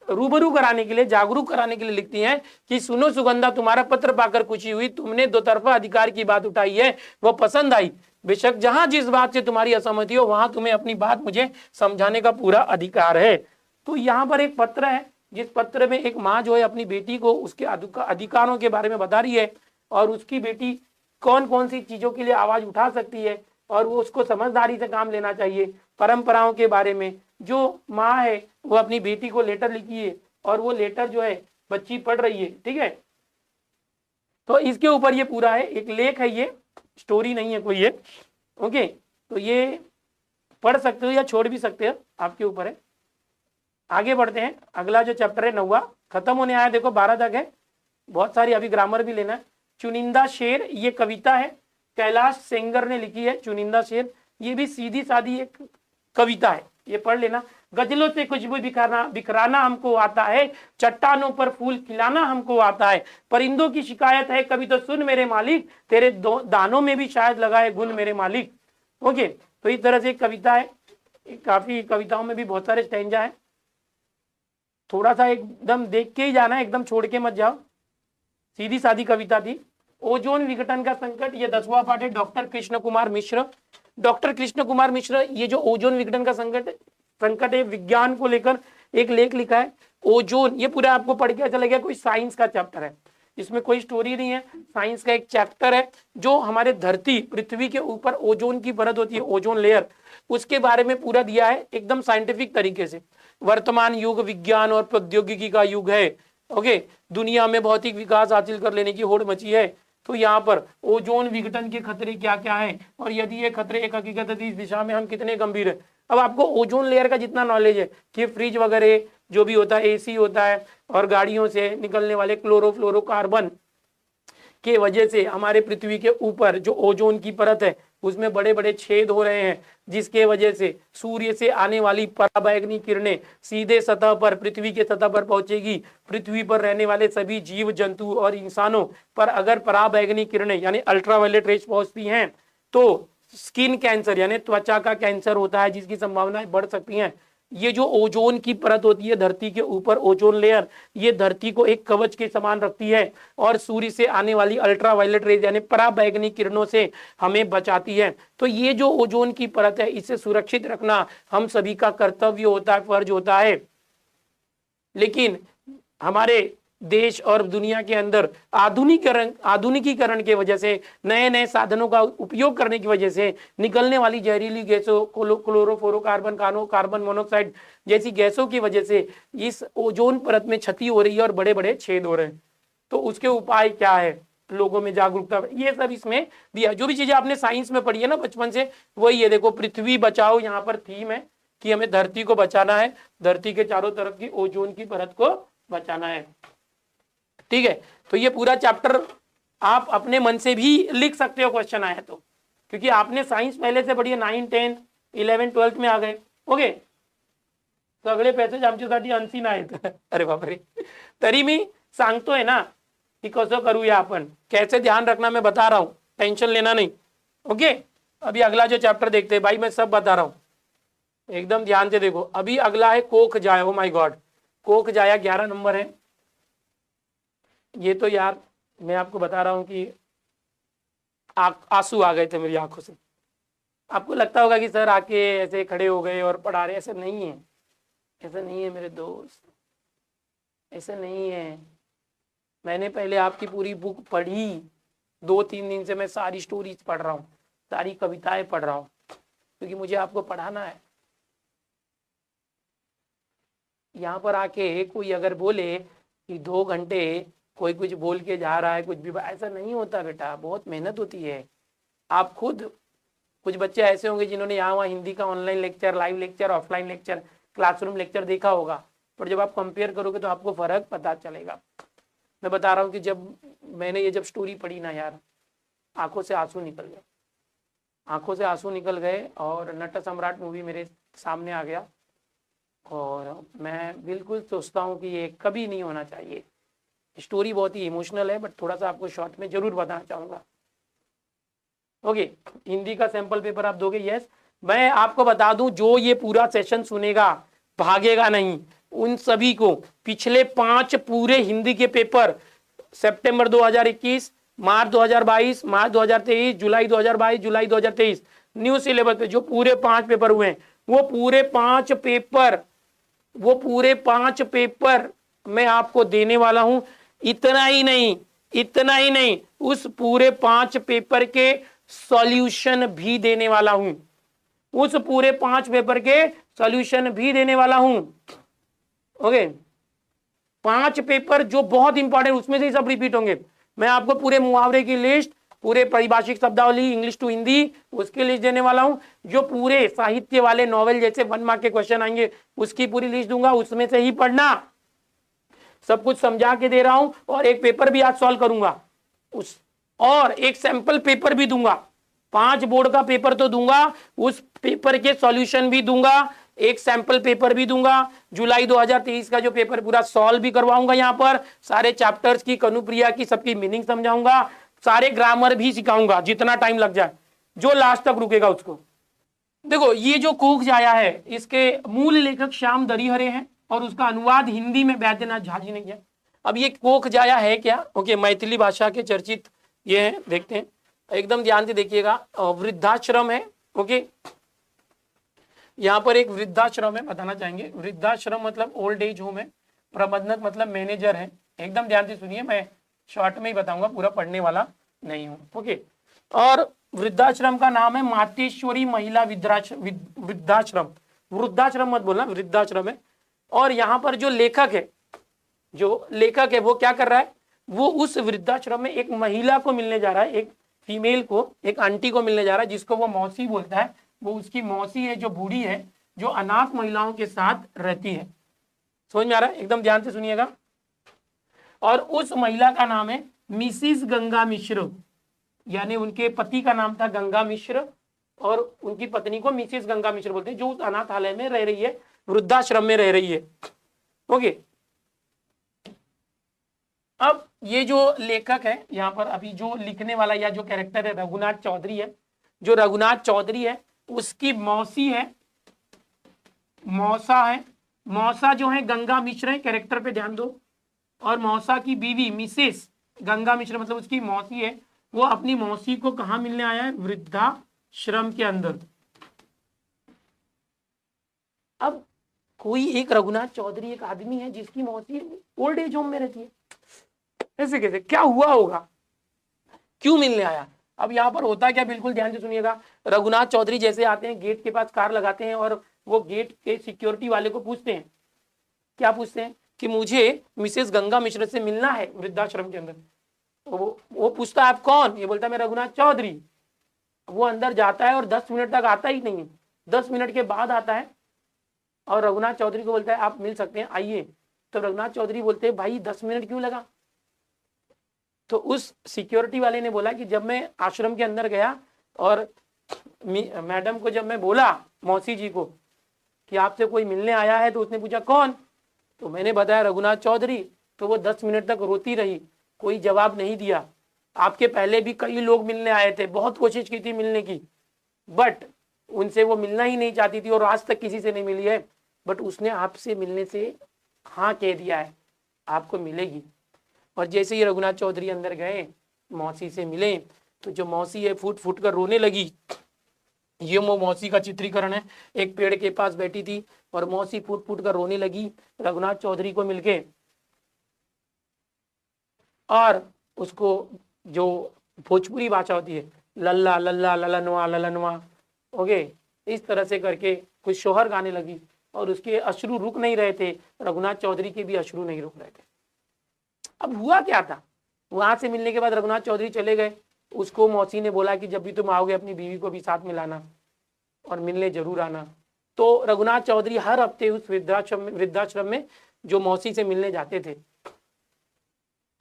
रूबरू कराने के लिए, जागरूक कराने के लिए लिखती हैं कि सुनो सुगंधा, तुम्हारा पत्र पाकर खुशी हुई, तुमने दो तरफा अधिकार की बात उठाई है, वो पसंद आई। बेशक जहां जिस बात से तुम्हारी असहमति हो, वहां तुम्हें अपनी बात मुझे समझाने का पूरा अधिकार है। तो यहाँ पर एक पत्र है, जिस पत्र में एक माँ जो है अपनी बेटी को उसके अधिकारों के बारे में बता रही है, और उसकी बेटी कौन कौन सी चीजों के लिए आवाज उठा सकती है, और वो उसको समझदारी से काम लेना चाहिए। परंपराओं के बारे में जो माँ है वो अपनी बेटी को लेटर लिखी है, और वो लेटर जो है बच्ची पढ़ रही है, ठीक है। तो इसके ऊपर ये पूरा है, एक लेख है, ये स्टोरी नहीं है कोई ये। ओके, तो ये पढ़ सकते हो या छोड़ भी सकते हो, आपके ऊपर है। आगे बढ़ते हैं, अगला जो चैप्टर है 9वां, खत्म होने आया, देखो 12 तक है, बहुत सारी अभी ग्रामर भी लेना है। चुनिंदा शेर, ये कविता है, कैलाश सेंगर ने लिखी है, चुनिंदा शेर। ये भी सीधी सादी एक कविता है, ये पढ़ लेना। गजलों से खुशबू बिखराना हमको आता है, चट्टानों पर फूल खिलाना हमको आता है, परिंदों की शिकायत है कभी तो सुन मेरे मालिक, तेरे दानों में भी शायद लगा है गुण मेरे मालिक। ओके, तो इस तरह से एक कविता है, काफी कविताओं में भी बहुत सारे स्टैंजा है, थोड़ा सा एकदम देख के ही जाना है, एकदम छोड़ के मत जाओ। सीधी सादी कविता थी। ओजोन विघटन का संकट, ये 10वां पाठ है, डॉक्टर कृष्ण कुमार मिश्र। डॉक्टर कृष्ण कुमार मिश्र, ये जो ओजोन विघटन का संकट है, विज्ञान को लेकर एक लेख लिखा है। ओजोन, ये पूरा आपको पढ़ के अच्छा लगेगा, कोई साइंस का चैप्टर है, इसमें कोई स्टोरी नहीं है, साइंस का एक चैप्टर है, जो हमारे धरती पृथ्वी के ऊपर ओजोन की परत होती है, ओजोन लेयर, उसके बारे में पूरा दिया है एकदम साइंटिफिक तरीके से। वर्तमान युग विज्ञान और प्रौद्योगिकी का युग है। ओके, दुनिया में भौतिक विकास हासिल कर लेने की होड़ मची है। तो यहाँ पर ओजोन विघटन के खतरे क्या क्या हैं, और यदि ये खतरे एक हकीकत है, इस दिशा में हम कितने गंभीर है। अब आपको ओजोन लेयर का जितना नॉलेज है कि फ्रिज वगैरह जो भी होता है, एसी होता है, और गाड़ियों से निकलने वाले क्लोरोफ्लोरोकार्बन के वजह से हमारे पृथ्वी के ऊपर जो ओजोन की परत है उसमें बड़े बड़े छेद हो रहे हैं, जिसके वजह से सूर्य से आने वाली पराबैंगनी किरणें सीधे सतह पर, पृथ्वी के सतह पर पहुंचेगी। पृथ्वी पर रहने वाले सभी जीव जंतु और इंसानों पर अगर पराबैंगनी किरणें यानी अल्ट्रावायलेट रेज पहुंचती हैं तो स्किन कैंसर यानी त्वचा का कैंसर होता है, जिसकी संभावनाएं बढ़ सकती हैं। ये जो ओजोन की परत होती है धरती के ऊपर, ओजोन लेयर, ये धरती को एक कवच के समान रखती है, और सूर्य से आने वाली अल्ट्रावायलेट रेज यानी पराबैंगनी किरणों से हमें बचाती है। तो ये जो ओजोन की परत है, इसे सुरक्षित रखना हम सभी का कर्तव्य होता है, फर्ज होता है। लेकिन हमारे देश और दुनिया के अंदर आधुनिकीकरण के वजह से, नए नए साधनों का उपयोग करने की वजह से निकलने वाली जहरीली गैसों, क्लोरोफ्लोरोकार्बन, कार्बन मोनोऑक्साइड जैसी गैसों की वजह से इस ओजोन परत में क्षति हो रही है और बड़े बड़े छेद हो रहे हैं। तो उसके उपाय क्या है, लोगों में जागरूकता, ये सब इसमें दिया। जो भी चीजें आपने साइंस में पढ़ी है ना बचपन से, वही है। देखो, पृथ्वी बचाओ यहाँ पर थीम है कि हमें धरती को बचाना है, धरती के चारों तरफ की ओजोन की परत को बचाना है। ठीक है, तो ये पूरा चैप्टर आप अपने मन से भी लिख सकते हो क्वेश्चन आया तो, क्योंकि आपने साइंस पहले से पढ़ी है, 9, 10, 11, 12 में आ गए। ओके, सगळे पैसेज आमच्यासाठी अनसीन आहेत. अरे बापरे, तरी मी सांगतोय ना कि कसं करूया आपण, कैसे ध्यान रखना मैं बता रहा हूं, टेंशन लेना नहीं। ओके, अभी अगला जो चैप्टर देखते हैं भाई, मैं सब बता रहा हूं, एकदम ध्यान से देखो। अभी अगला है कोख जाया। ओ माय गॉड, कोख जाया 11 नंबर है। ये तो यार मैं आपको बता रहा हूं कि आंसू आ गए थे मेरी आंखों से। आपको लगता होगा कि सर आके ऐसे खड़े हो गए और पढ़ा रहे, ऐसे नहीं है, ऐसा नहीं है मेरे दोस्त, ऐसा नहीं है। मैंने पहले आपकी पूरी बुक पढ़ी, 2-3 दिन से मैं सारी स्टोरीज पढ़ रहा हूँ, सारी कविताएं पढ़ रहा हूँ, क्योंकि मुझे आपको पढ़ाना है। यहाँ पर आके कोई अगर बोले कि 2 घंटे कोई कुछ बोल के जा रहा है, कुछ भी, ऐसा नहीं होता बेटा, बहुत मेहनत होती है। आप खुद, कुछ बच्चे ऐसे होंगे जिन्होंने यहाँ वहाँ हिंदी का online lecture, live lecture, offline lecture, classroom lecture देखा होगा, पर जब आप कंपेयर करोगे तो आपको फर्क पता चलेगा। मैं बता रहा हूँ कि जब मैंने ये जब स्टोरी पढ़ी ना यार, आंखों से आंसू निकल गए, आंखों से आंसू निकल गए, और नट सम्राट मूवी मेरे सामने आ गया, और मैं बिल्कुल सोचता हूँ कि ये कभी नहीं होना चाहिए। स्टोरी बहुत ही इमोशनल है, बट थोड़ा सा आपको शॉर्ट में जरूर बताना चाहूँगा। ओके, हिंदी का सैंपल पेपर आप दोगे? यस। मैं आपको बता दूं, जो ये पूरा सेशन सुनेगा भागेगा नहीं, उन सभी को पिछले 5 पूरे हिंदी के पेपर, सितंबर 2021, मार्च 2022, मार्च 2023, जुलाई 2022, जुलाई 2023, न्यू सिलेबस पे जो पूरे 5 पेपर हुए हैं, वो पूरे 5 पेपर मैं आपको देने वाला हूं। इतना ही नहीं, उस पूरे 5 पेपर के सॉल्यूशन भी देने वाला हूं, उस पूरे 5 पेपर के सॉल्यूशन भी देने वाला हूं। ओके, 5 पेपर जो बहुत इंपॉर्टेंट, उसमें से ही सब रिपीट होंगे। मैं आपको पूरे मुहावरे की लिस्ट, पूरे परिभाषिक शब्दावली, इंग्लिश टू हिंदी, उसकी लिस्ट देने वाला हूं। जो पूरे साहित्य वाले नॉवेल जैसे 1 मार्क के क्वेश्चन आएंगे, उसकी पूरी लिस्ट दूंगा, उसमें से ही पढ़ना। सब कुछ समझा के दे रहा हूं, और एक पेपर भी आज सॉल्व करूंगा, और एक सैंपल पेपर भी दूंगा। 5 बोर्ड का पेपर तो दूंगा, उस पेपर के सॉल्यूशन भी दूंगा, एक सैंपल पेपर भी दूंगा। जुलाई 2023 का जो पेपर पूरा सॉल्व भी करवाऊंगा, यहाँ पर सारे चैप्टर्स की, कनुप्रिया की, सबकी मीनिंग समझाऊंगा, सारे ग्रामर भी सिखाऊंगा, जितना टाइम लग जाए, जो लास्ट तक रुकेगा उसको। देखो, ये जो कोख जाया है, इसके मूल लेखक श्याम दरिहरे हैं, और उसका अनुवाद हिंदी में वैद्यनाथ झा जी ने किया। अब ये कोख जाया है क्या? ओके, मैथिली भाषा के चर्चित ये है, देखते हैं, एकदम ध्यान से देखिएगा। वृद्धाश्रम है। ओके, यहाँ पर एक वृद्धाश्रम है, बताना चाहेंगे। वृद्धाश्रम मतलब ओल्ड एज होम है, प्रबंधक मतलब मैनेजर है। एकदम ध्यान से सुनिए, मैं शॉर्ट में ही बताऊंगा, पूरा पढ़ने वाला नहीं हूँ। ओके, और वृद्धाश्रम का नाम है मातेश्वरी महिला वृद्धाश्रम। वृद्धाश्रम मत बोलना, वृद्धाश्रम है। और यहाँ पर जो लेखक है वो क्या कर रहा है, वो उस वृद्धाश्रम में एक महिला को मिलने जा रहा है, एक फीमेल को, एक आंटी को मिलने जा रहा है, जिसको वो मौसी बोलता है। वो उसकी मौसी है, जो बूढ़ी है, जो अनाथ महिलाओं के साथ रहती है। समझ में आ रहा है? एकदम ध्यान से सुनिएगा। और उस महिला का नाम है मिसिस गंगा मिश्र, यानी उनके पति का नाम था गंगा मिश्र, और उनकी पत्नी को मिसिस गंगा मिश्र बोलते हैं, जो उस अनाथालय में रह रही है, वृद्धाश्रम में रह रही है। ओके, अब ये जो लेखक है यहाँ पर, अभी जो लिखने वाला या जो कैरेक्टर है रघुनाथ चौधरी है, जो रघुनाथ चौधरी है उसकी मौसी है, मौसा है। मौसा जो है गंगा मिश्र है, कैरेक्टर पे ध्यान दो। और मौसा की बीवी मिसेस गंगा मिश्र मतलब उसकी मौसी है, वो अपनी मौसी को कहाँ मिलने आया है? वृद्धाश्रम के अंदर। अब कोई एक रघुनाथ चौधरी एक आदमी है जिसकी मौसी ओल्ड एज होम में रहती है, ऐसे कैसे, क्या हुआ होगा, क्यों मिलने आया। अब यहाँ पर होता क्या, बिल्कुल ध्यान से सुनिएगा। रघुनाथ चौधरी जैसे आते हैं, गेट के पास कार लगाते हैं और वो गेट के सिक्योरिटी वाले को पूछते हैं, क्या पूछते हैं कि मुझे मिसेस गंगा मिश्र से मिलना है वृद्धाश्रम के अंदर। तो वो पूछता है आप कौन, ये बोलता है मैं रघुनाथ चौधरी। वो अंदर जाता है और 10 मिनट तक आता ही नहीं है, 10 मिनट के बाद आता है और रघुनाथ चौधरी को बोलता है आप मिल सकते हैं, आइए। तो रघुनाथ चौधरी बोलते हैं भाई 10 मिनट क्यों लगा। तो उस सिक्योरिटी वाले ने बोला कि जब मैं आश्रम के अंदर गया और मैडम को जब मैं बोला, मौसी जी को, कि आपसे कोई मिलने आया है, तो उसने पूछा कौन, तो मैंने बताया रघुनाथ चौधरी। तो वो 10 मिनट तक रोती रही, कोई जवाब नहीं दिया। आपके पहले भी कई लोग मिलने आए थे, बहुत कोशिश की थी मिलने की, बट उनसे वो मिलना ही नहीं चाहती थी और आज तक किसी से नहीं मिली है। बट उसने आपसे मिलने से हाँ कह दिया है, आपको मिलेगी। और जैसे ही रघुनाथ चौधरी अंदर गए, मौसी से मिले, तो जो मौसी है फूट फूट कर रोने लगी। ये मौसी का चित्रीकरण है, एक पेड़ के पास बैठी थी और मौसी फूट फूट कर रोने लगी रघुनाथ चौधरी को मिलके। और उसको जो भोजपुरी भाषा होती है, लल्ला लल्ला ललनवा ललनवा, ओके, इस तरह से करके कुछ शोहर गाने लगी और उसके अश्रु रुक नहीं रहे थे, रघुनाथ चौधरी के भी अश्रु नहीं रुक रहे थे। अब हुआ क्या था, वहां से मिलने के बाद रघुनाथ चौधरी चले गए। उसको मौसी ने बोला कि जब भी तुम आओगे अपनी बीवी को भी साथ में लाना और मिलने जरूर आना। तो रघुनाथ चौधरी हर हफ्ते उस वृद्धाश्रम में जो मौसी से मिलने जाते थे।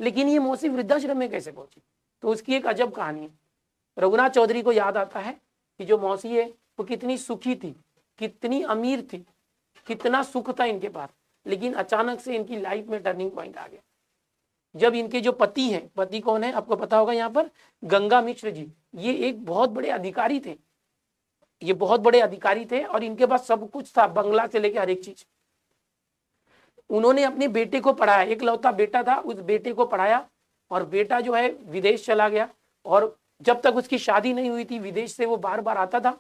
लेकिन ये मौसी वृद्धाश्रम में कैसे पहुंची, तो उसकी एक अजब कहानी है। रघुनाथ चौधरी को याद आता है कि जो मौसी है वो कितनी सुखी थी, कितनी अमीर थी, कितना सुख था इनके पास। लेकिन अचानक से इनकी लाइफ में टर्निंग पॉइंट आ गया जब इनके जो पति हैं, पति कौन है आपको पता होगा यहाँ पर, गंगा मिश्र जी। ये एक बहुत बड़े अधिकारी थे, ये बहुत बड़े अधिकारी थे और इनके पास सब कुछ था, बंगला से लेकर हर एक चीज। उन्होंने अपने बेटे को पढ़ाया, एक लौता बेटा था, उस बेटे को पढ़ाया और बेटा जो है विदेश चला गया। और जब तक उसकी शादी नहीं हुई थी, विदेश से वो बार बार आता था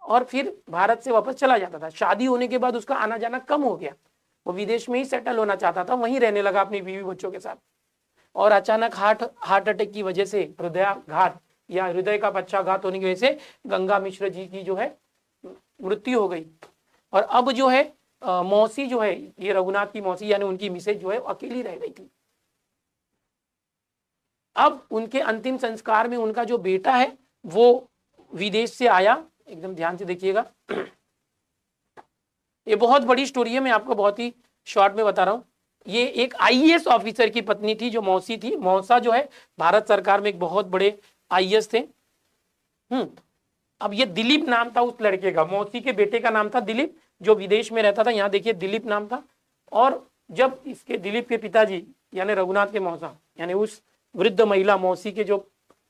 और फिर भारत से वापस चला जाता था। शादी होने के बाद उसका आना जाना कम हो गया, वो विदेश में ही सेटल होना चाहता था, वहीं रहने लगा अपनी बीवी बच्चों के साथ। और अचानक हार्ट अटैक की वजह से, हृदयाघात या हृदय का पक्षाघात होने की वजह से गंगा मिश्र जी की जो है मृत्यु हो गई। और अब जो है मौसी जो है, ये रघुनाथ की मौसी यानी उनकी मिसेज जो है अकेली रह गई थी। अब उनके अंतिम संस्कार में उनका जो बेटा है वो विदेश से आया, एकदम ध्यान से देखिएगा, ये बहुत बड़ी स्टोरी है, मैं आपको बहुत ही शॉर्ट में बता रहा हूँ। ये एक आईएएस ऑफिसर की पत्नी थी जो मौसी थी। मौसा जो है भारत सरकार में एक बहुत बड़े आईएएस थे। अब ये दिलीप नाम था उस लड़के का, मौसी के बेटे का नाम था दिलीप, जो विदेश में रहता था। यहाँ देखिए दिलीप नाम था। और जब इसके दिलीप के पिताजी यानी रघुनाथ के मौसा यानी उस वृद्ध महिला मौसी के जो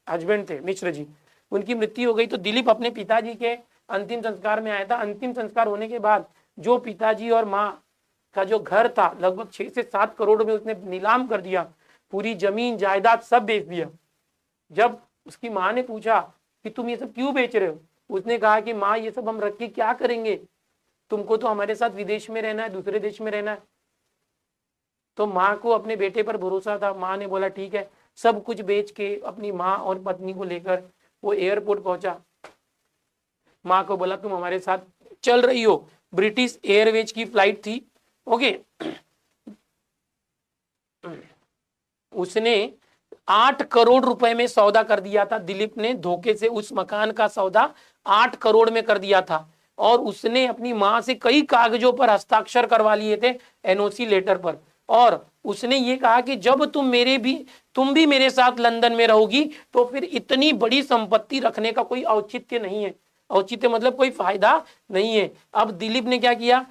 हस्बैंड थे मिश्र जी, उनकी मृत्यु हो गई। तो दिलीप अपने पिताजी के अंतिम संस्कार में आया था। अंतिम संस्कार होने के बाद जो पिताजी और माँ का जो घर था लगभग 6 से 7 करोड़ में उसने नीलाम कर दिया, पूरी जमीन जायदाद सब बेच दिया। जब उसकी माँ ने पूछा कि तुम ये सब क्यों बेच रहे हो, उसने कहा कि माँ ये सब हम रख के क्या करेंगे, तुमको तो हमारे साथ विदेश में रहना है, दूसरे देश में रहना है। तो माँ को अपने बेटे पर भरोसा था। माँ ने बोला ठीक है, सब कुछ बेच के अपनी माँ और पत्नी को लेकर वो एयरपोर्ट पहुंचा। माँ को बोला तुम हमारे साथ चल रही हो। ब्रिटिश एयरवेज की फ्लाइट थी, ओके। उसने 8 करोड़ रुपए में सौदा कर दिया था। दिलीप ने धोखे से उस मकान का सौदा 8 करोड़ में कर दिया था और उसने अपनी माँ से कई कागजों पर हस्ताक्षर करवा लिए थे, एनओसी लेटर पर। और उसने ये कहा कि जब तुम भी मेरे साथ लंदन में रहोगी तो फिर इतनी बड़ी संपत्ति रखने का कोई औचित्य नहीं है। औचित्य मतलब कोई फायदा नहीं है। अब दिलीप ने क्या किया,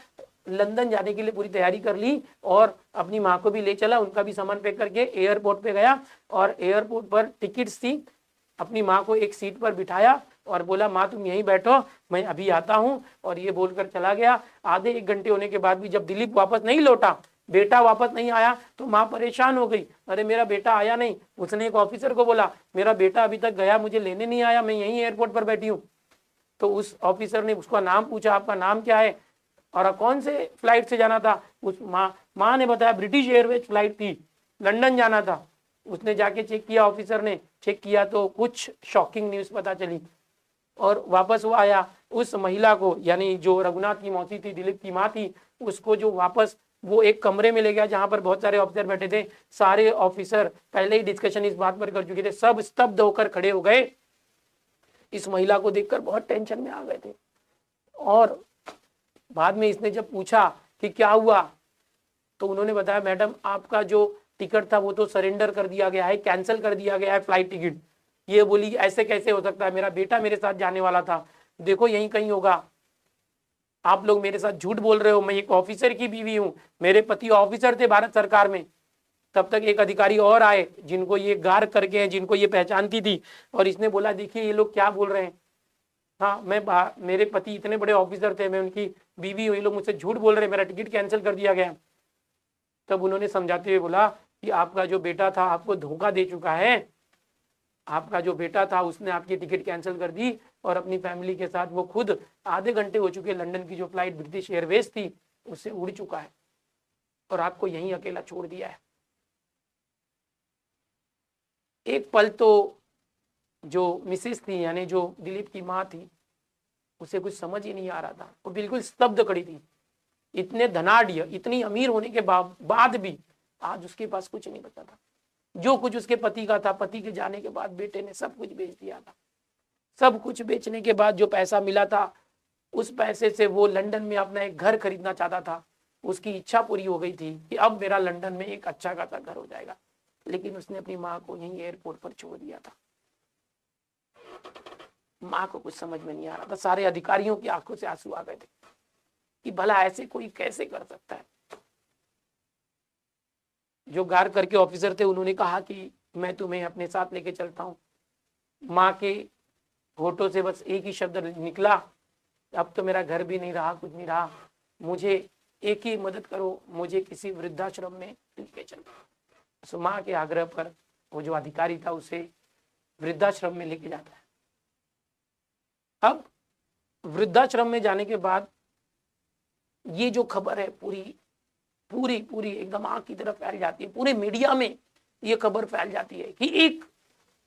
लंदन जाने के लिए पूरी तैयारी कर ली और अपनी माँ को भी ले चला, उनका भी सामान पैक करके एयरपोर्ट पे गया। और एयरपोर्ट पर टिकट्स थी, अपनी माँ को एक सीट पर बिठाया और बोला माँ तुम यहीं बैठो, मैं अभी आता हूँ। और ये बोलकर चला गया। आधे 1 घंटे होने के बाद भी जब दिलीप वापस नहीं लौटा, बेटा वापस नहीं आया, तो माँ परेशान हो गई, अरे मेरा बेटा आया नहीं। उसने एक ऑफिसर को बोला मेरा बेटा अभी तक गया, मुझे लेने नहीं आया, मैं यहीं एयरपोर्ट पर बैठी हूँ। तो उस ऑफिसर ने उसका नाम पूछा, आपका नाम क्या है और कौन से फ्लाइट से जाना था। उस माँ ने बताया ब्रिटिश एयरवेज फ्लाइट थी। लंदन जाना था। उसने जाके चेक किया, ऑफिसर ने चेक किया तो कुछ शॉकिंग न्यूज़ पता चली और वापस वो आया। उस महिला को, यानी जो रघुनाथ की मौसी थी, दिलीप की माँ थी, उसको जो वापस वो एक कमरे में ले गया जहां पर बहुत सारे ऑफिसर बैठे थे। सारे ऑफिसर पहले ही डिस्कशन इस बात पर कर चुके थे, सब स्तब्ध होकर खड़े हो गए। इस महिला को देखकर बहुत टेंशन में आ गए थे। और बाद में इसने जब पूछा कि क्या हुआ, तो उन्होंने बताया मैडम आपका जो टिकट था वो तो सरेंडर कर दिया गया है, कैंसिल कर दिया गया है फ्लाइट टिकट। ये बोली ऐसे कैसे हो सकता है, मेरा बेटा मेरे साथ जाने वाला था, देखो यहीं कहीं होगा, आप लोग मेरे साथ झूठ बोल रहे हो, मैं एक ऑफिसर की बीवी हूं, मेरे पति ऑफिसर थे भारत सरकार में। तब तक एक अधिकारी और आए जिनको ये गार करके, जिनको ये पहचानती थी, और इसने बोला देखिए ये लोग क्या बोल रहे हैं, हाँ मेरे पति इतने बड़े ऑफिसर थे, मैं उनकी बीवी हूँ, ये लोग मुझसे झूठ बोल रहे हैं, मेरा टिकट कैंसिल कर दिया गया। तब उन्होंने समझाते हुए बोला कि आपका जो बेटा था आपको धोखा दे चुका है, आपका जो बेटा था उसने आपकी टिकट कैंसिल कर दी और अपनी फैमिली के साथ वो खुद आधे घंटे हो चुके, लंदन की जो फ्लाइट ब्रिटिश एयरवेज थी उससे उड़ चुका है और आपको यहीं अकेला छोड़ दिया है। एक पल तो जो मिसेस थी, यानी जो दिलीप की माँ थी, उसे कुछ समझ ही नहीं आ रहा था, वो बिल्कुल स्तब्ध खड़ी थी। इतने धनाढ़, इतनी अमीर होने के बाद भी आज उसके पास कुछ नहीं बचा था। जो कुछ उसके पति का था, पति के जाने के बाद बेटे ने सब कुछ बेच दिया था। सब कुछ बेचने के बाद जो पैसा मिला था, उस पैसे से वो लंदन में अपना एक घर खरीदना चाहता था। उसकी इच्छा पूरी हो गई थी कि अब मेरा लंदन में एक अच्छा खासा घर हो जाएगा, लेकिन उसने अपनी माँ को यहीं एयरपोर्ट पर छोड़ दिया था। माँ को कुछ समझ में नहीं आ रहा था। सारे अधिकारियों की आंखों से आंसू आ गए थे कि भला ऐसे कोई कैसे कर सकता है। जो गार करके ऑफिसर थे उन्होंने कहा कि मैं तुम्हें अपने साथ लेके चलता हूँ। माँ के होठों से बस एक ही शब्द निकला, अब तो मेरा घर भी नहीं रहा, कुछ नहीं रहा, मुझे एक ही मदद करो, मुझे किसी वृद्धाश्रम में लेके चलो। तो माँ के आग्रह पर वो जो अधिकारी था उसे वृद्धाश्रम में लेके जाता है। अब वृद्धाश्रम में जाने के बाद ये जो खबर है पूरी पूरी पूरी एकदम आग की तरफ फैल जाती है। पूरे मीडिया में ये खबर फैल जाती है कि एक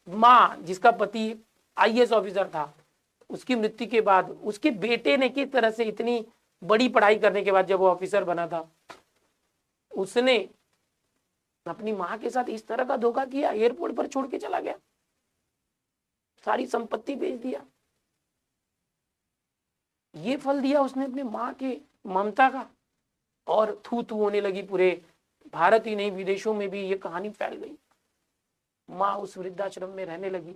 माँ जिसका पति आईएएस ऑफिसर था, उसकी मृत्यु के बाद उसके बेटे ने किस तरह से इतनी बड़ी पढ़ाई करने के बाद जब वो ऑफिसर बना था, उसने अपनी माँ के साथ इस तरह का धोखा किया, एयरपोर्ट पर छोड़ के चला गया, सारी संपत्ति बेच दिया। ये फल दिया उसने अपने माँ के ममता का, और थू थू होने लगी। पूरे भारत ही नहीं विदेशों में भी ये कहानी फैल गई। माँ उस वृद्धाश्रम में रहने लगी।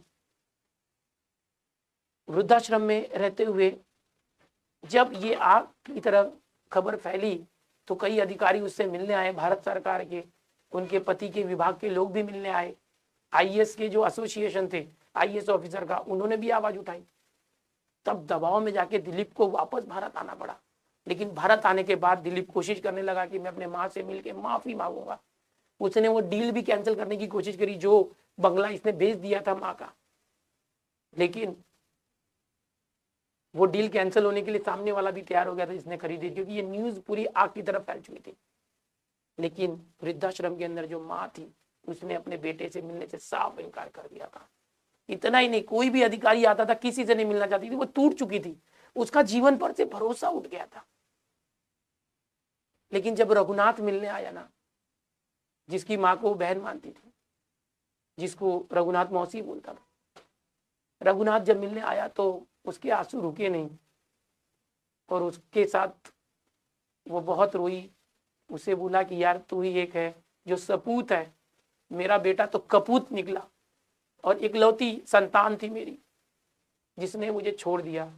वृद्धाश्रम में रहते हुए जब ये आग की तरह खबर फैली तो कई अधिकारी उससे मिलने आए, भारत सरकार के, उनके पति के विभाग के लोग भी मिलने आए। आईएएस के जो एसोसिएशन थे आईएएस ऑफिसर का, उन्होंने भी आवाज उठाई। तब दबाव में जाके दिलीप को वापस भारत आना पड़ा। लेकिन भारत आने के बाद दिलीप कोशिश करने लगा कि मैं अपने माँ से मिलकर माफी मांगूंगा। उसने वो डील भी कैंसिल करने की कोशिश करी जो बंगला इसने बेच दिया था माँ का, लेकिन वो डील कैंसिल होने के लिए सामने वाला भी तैयार हो गया था जिसने खरीदी, क्योंकि ये न्यूज पूरी आग की तरफ फैल चुकी थी। लेकिन वृद्धाश्रम के अंदर जो माँ थी उसने अपने बेटे से मिलने से साफ इनकार कर दिया था। इतना ही नहीं, कोई भी अधिकारी आता था किसी से नहीं मिलना चाहती थी, वो टूट चुकी थी, उसका जीवन पर से भरोसा उठ गया था। लेकिन जब रघुनाथ मिलने आया ना, जिसकी माँ को बहन मानती थी, जिसको रघुनाथ मौसी बोलता था, रघुनाथ जब मिलने आया तो उसके आंसू रुके नहीं और उसके साथ वो बहुत रोई। उसे बोला कि यार तू ही एक है जो सपूत है, मेरा बेटा तो कपूत निकला और इकलौती संतान थी मेरी जिसने मुझे छोड़ दिया,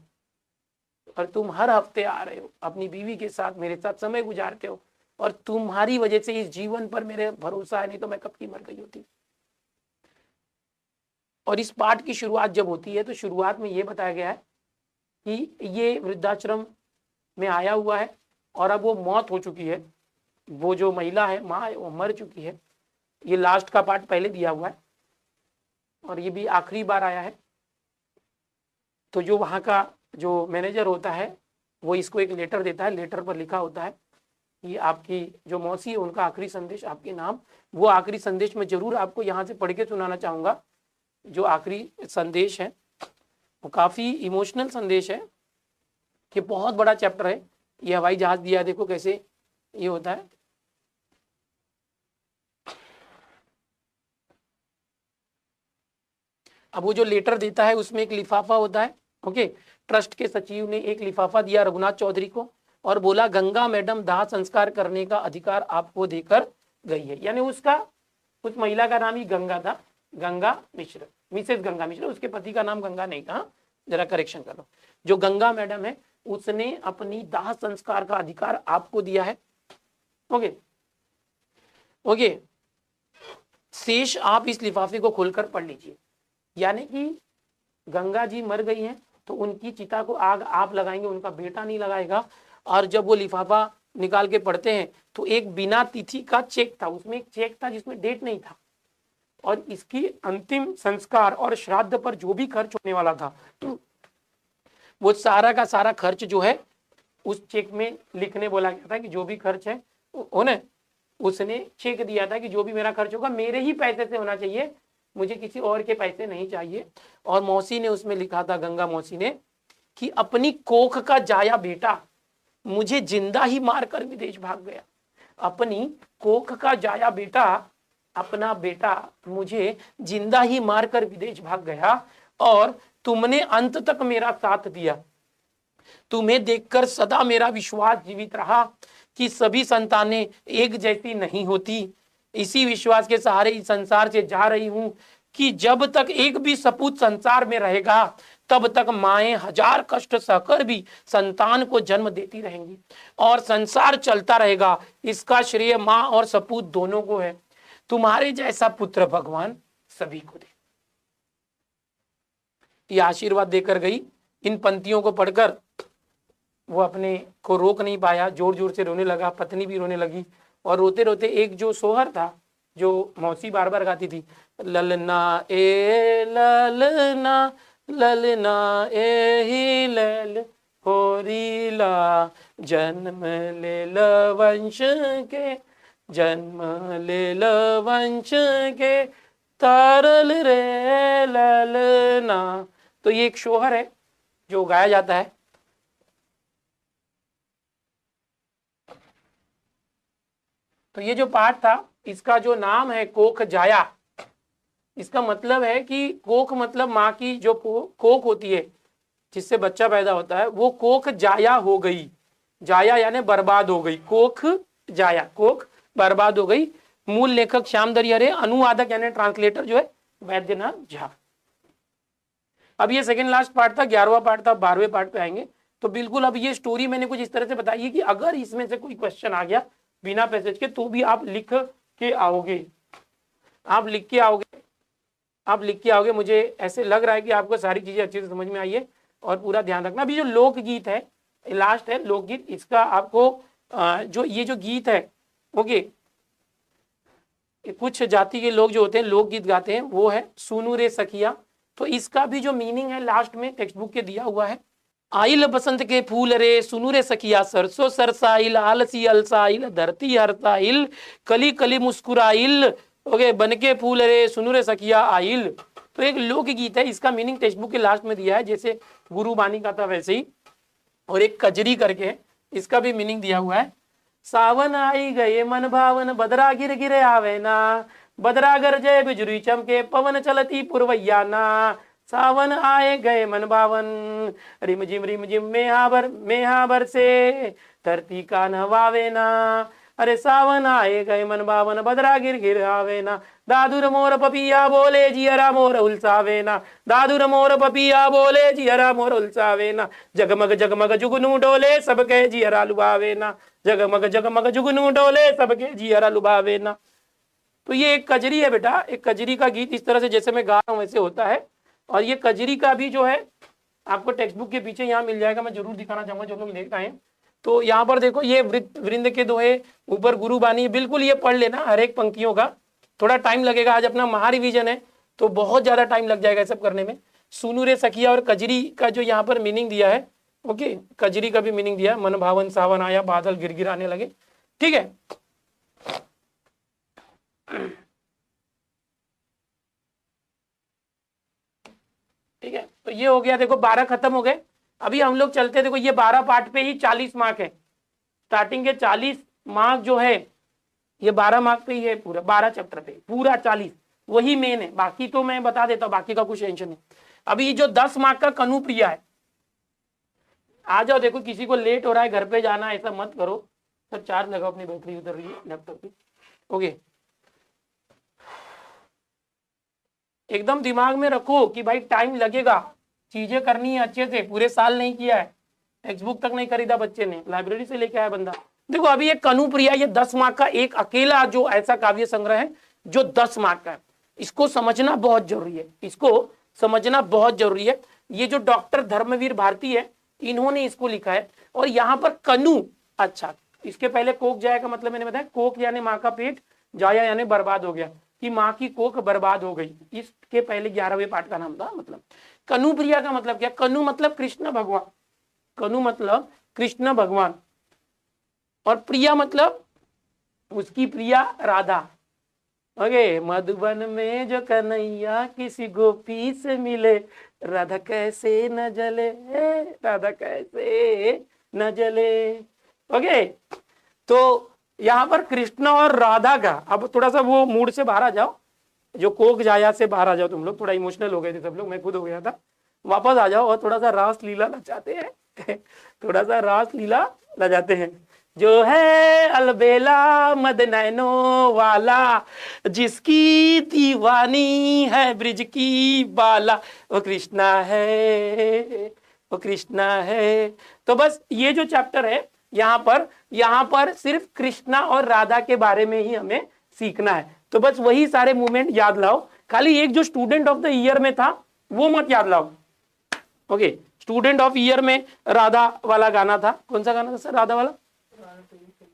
और तुम हर हफ्ते आ रहे हो अपनी बीवी के साथ, मेरे साथ समय गुजारते हो, और तुम्हारी वजह से इस जीवन पर मेरे भरोसा है, नहीं तो मैं कब की मर गई होती। और इस पाठ की शुरुआत जब होती है तो शुरुआत में ये बताया गया है कि ये वृद्धाश्रम में आया हुआ है और अब वो मौत हो चुकी है। वो जो महिला है, माँ है, वो मर चुकी है। ये लास्ट का पार्ट पहले दिया हुआ है और ये भी आखिरी बार आया है। तो जो वहाँ का जो मैनेजर होता है वो इसको एक लेटर देता है। लेटर पर लिखा होता है ये आपकी जो मौसी है उनका आखिरी संदेश आपके नाम, वो आखिरी संदेश में जरूर आपको यहाँ से पढ़ के सुनाना चाहूंगा। जो आखिरी संदेश है वो काफी इमोशनल संदेश है कि बहुत बड़ा चैप्टर है। ये हवाई जहाज दिया है, देखो कैसे ये होता है। अब वो जो लेटर देता है उसमें एक लिफाफा होता है। ओके, ट्रस्ट के सचिव ने एक लिफाफा दिया रघुनाथ चौधरी को और बोला गंगा मैडम दाह संस्कार करने का अधिकार आपको देकर गई है। यानी उसका, उस महिला का नाम ही गंगा था, गंगा मिश्र, मिसेस गंगा मिश्र, उसके पति का नाम गंगा नहीं था, जरा करेक्शन कर लो। जो गंगा मैडम है उसने अपनी दाह संस्कार का अधिकार आपको दिया है। ओके ओके, शेष आप इस लिफाफे को खोलकर पढ़ लीजिए। यानी कि गंगा जी मर गई हैं तो उनकी चिता को आग आप लगाएंगे, उनका बेटा नहीं लगाएगा। और जब वो लिफाफा निकाल के पढ़ते हैं तो एक बिना तिथि का चेक था, उसमें एक चेक था जिसमें डेट नहीं था, और इसकी अंतिम संस्कार और श्राद्ध पर जो भी खर्च होने वाला था वो सारा का सारा खर्च जो है उस चेक में लिखने बोला गया था कि जो भी खर्च है उन्हें, उसने चेक दिया था कि जो भी मेरा खर्च होगा मेरे ही पैसे से होना चाहिए, मुझे किसी और के पैसे नहीं चाहिए। और मौसी ने उसमें लिखा था, गंगा मौसी ने, कि अपनी कोख का जाया बेटा मुझे जिंदा ही मारकर विदेश भाग गया। अपनी कोख का जाया बेटा, अपना बेटा मुझे जिंदा ही मारकर विदेश भाग गया और तुमने अंत तक मेरा साथ दिया। तुम्हें देखकर सदा मेरा विश्वास जीवित रहा कि सभी संतानें एक जैसी नहीं होती। इसी विश्वास के सहारे इस संसार से जा रही हूं कि जब तक एक भी सपूत संसार में रहेगा तब तक माएं हजार कष्ट सहकर भी संतान को जन्म देती रहेंगी और संसार चलता रहेगा। इसका श्रेय मां और सपूत दोनों को है। तुम्हारे जैसा पुत्र भगवान सभी को दे। ये आशीर्वाद देकर गई। इन पंक्तियों को पढ़कर वो अपने को रोक नहीं पाया, जोर जोर से रोने लगा, पत्नी भी रोने लगी। और रोते रोते एक जो सोहर था, जो मौसी बार बार गाती थी, ललना ए ललना, ललना ए ही लल होरीला, जन्म ले लवंश के, जन्म ले लवंश के, तारल रे ललना। तो ये एक शोहर है जो गाया जाता है। तो ये जो पाठ था इसका जो नाम है कोख जाया, इसका मतलब है कि कोख मतलब माँ की जो कोख होती है जिससे बच्चा पैदा होता है, वो कोख जाया हो गई। जाया यानी बर्बाद हो गई, कोख जाया, कोख बर्बाद हो गई। मूल लेखक श्याम दरिहरे, अनुवादक यानी ट्रांसलेटर जो है वैद्यनाथ झा। अब ये सेकंड लास्ट पार्ट था, 11वां पार्ट था, 12वें पार्ट पे आएंगे। तो बिल्कुल अब ये स्टोरी मैंने कुछ इस तरह से बताई है कि अगर इसमें से कोई क्वेश्चन आ गया बिना पैसेज के तो भी आप लिख के आओगे, आप लिख के आओगे, आप लिख के आओगे। मुझे ऐसे लग रहा है कि आपको सारी चीजें अच्छे से समझ में आई है। और पूरा ध्यान रखना, अभी जो लोकगीत है लास्ट है लोकगीत, इसका आपको जो ये जो गीत है, ओके, कुछ जाति के लोग जो होते हैं लोकगीत गाते हैं, वो है सुनू रे सखिया। तो इसका भी जो मीनिंग है लास्ट में टेक्स्ट बुक के दिया हुआ है। आइल बसंत के फूल रे सुनू रे सखिया, सरसों सरसाइल, आलसी अलसाइल, धरती हरसाइल, कली कली मुस्कुराइल, ओके, बन के फूल रे सुनू रे सखिया आइल। तो एक लोकगीत है, इसका मीनिंग टेक्स्ट बुक के लास्ट में दिया है, जैसे गुरुबानी का था वैसे ही। और एक कजरी करके इसका भी मीनिंग दिया हुआ है। सावन आई गए मन भावन, बदरा गिर गिरे आवे ना, बदरा गरजे बिजुरी चमके, पवन चलती पुरवैया ना। सावन आए गए मन भावन, रिम झिम मेहा से, धरती का नहवावे ना। अरे सावन आए गए मन भावन, बदरा गिर गिर आवे ना, दादुर मोर पपिया बोले जियरा मोर उलसावे ना, दादुर मोर पपिया बोले जियरा मोर उलसावे ना, जगमग जगमग जुगनू डोले सबके जियरा लुभावे ना, जगमग जगमग जुगनू डोले सबके जियरा लुभावे ना। तो ये एक कजरी है बेटा, एक कजरी का गीत इस तरह से जैसे मैं गा रहा हूँ वैसे होता है। और ये कजरी का भी जो है आपको टेक्स्ट बुक के पीछे यहाँ मिल जाएगा, मैं जरूर दिखाना चाहूंगा जो लोग लेकर आए। तो यहाँ पर देखो ये वृंद के दोहे, ऊपर गुरुबानी, बिल्कुल ये पढ़ लेना हर एक पंक्तियों का। थोड़ा टाइम लगेगा, आज अपना महारिविजन है तो बहुत ज्यादा टाइम लग जाएगा सब करने में। सुनू रे सखिया और कजरी का जो यहाँ पर मीनिंग दिया है, ओके, कजरी का भी मीनिंग दिया है, मन भावन सावन आया बादल गिरगिराने लगे। ठीक है। ठीक है, तो ये हो गया, देखो 12 खत्म हो गए। अभी हम लोग चलते हैं, देखो ये 12 पार्ट पे ही 40 मार्क है। स्टार्टिंग के 40 मार्क जो है ये 12 मार्क पे ही है, पूरा 12 चैप्टर पे पूरा 40 वही मेन है। बाकी तो मैं बता देता हूँ, बाकी का कुछ टेंशन नहीं। अभी जो 10 मार्क का कनुप्रिया है, आ जाओ। देखो किसी को लेट हो रहा है, घर पे जाना, ऐसा मत करो। सर चार्ज लगाओ, अपनी बैटरी उतर रही है लैपटॉप की। ओके, एकदम दिमाग में रखो कि भाई टाइम लगेगा, चीजें करनी है अच्छे से। पूरे साल नहीं किया है, टेक्स्ट बुक तक नहीं खरीदा बच्चे ने, लाइब्रेरी से लेके आया बंदा। देखो अभी ये कनुप्रिया, ये 10 मार्क का एक अकेला जो ऐसा काव्य संग्रह है जो 10 मार्क का है। इसको समझना बहुत जरूरी है, इसको समझना बहुत जरूरी है। ये जो डॉक्टर धर्मवीर भारती है, इन्होंने इसको लिखा है। और यहाँ पर कनु, अच्छा इसके पहले कोक जाया का मतलब मैंने बताया, कोक यानी माँ का पेट, जाया यानी बर्बाद हो गया, कि माँ की कोख बर्बाद हो गई। इसके पहले 11वें पाठ का नाम था। मतलब कनुप्रिया का मतलब क्या? कनु मतलब कृष्ण भगवान, कनु मतलब कृष्ण भगवान, और प्रिया मतलब उसकी प्रिया राधा। ओके, मधुबन में जो कन्हैया किसी गोपी से मिले, राधा कैसे न जले, राधा कैसे न जले। ओके, तो यहाँ पर कृष्ण और राधा का, अब थोड़ा सा वो मूड से बाहर आ जाओ, जो कोक जाया से बाहर आ जाओ। तुम लोग थोड़ा इमोशनल हो गए थे सब लोग, मैं खुद हो गया था। वापस आ जाओ और थोड़ा सा रास लीला लचाते हैं थोड़ा सा रास लीला लजाते हैं। जो है अलबेला मद नैनो वाला, जिसकी दीवानी है ब्रिज की बाला, वो कृष्णा है, वो कृष्णा है। तो बस ये जो चैप्टर है यहाँ पर सिर्फ कृष्णा और राधा के बारे में ही हमें सीखना है। तो बस वही सारे मूवमेंट याद लाओ। खाली एक जो स्टूडेंट ऑफ द ईयर में था वो मत याद लाओ। ओके, स्टूडेंट ऑफ ईयर में राधा वाला गाना था। कौन सा गाना था सर राधा वाला?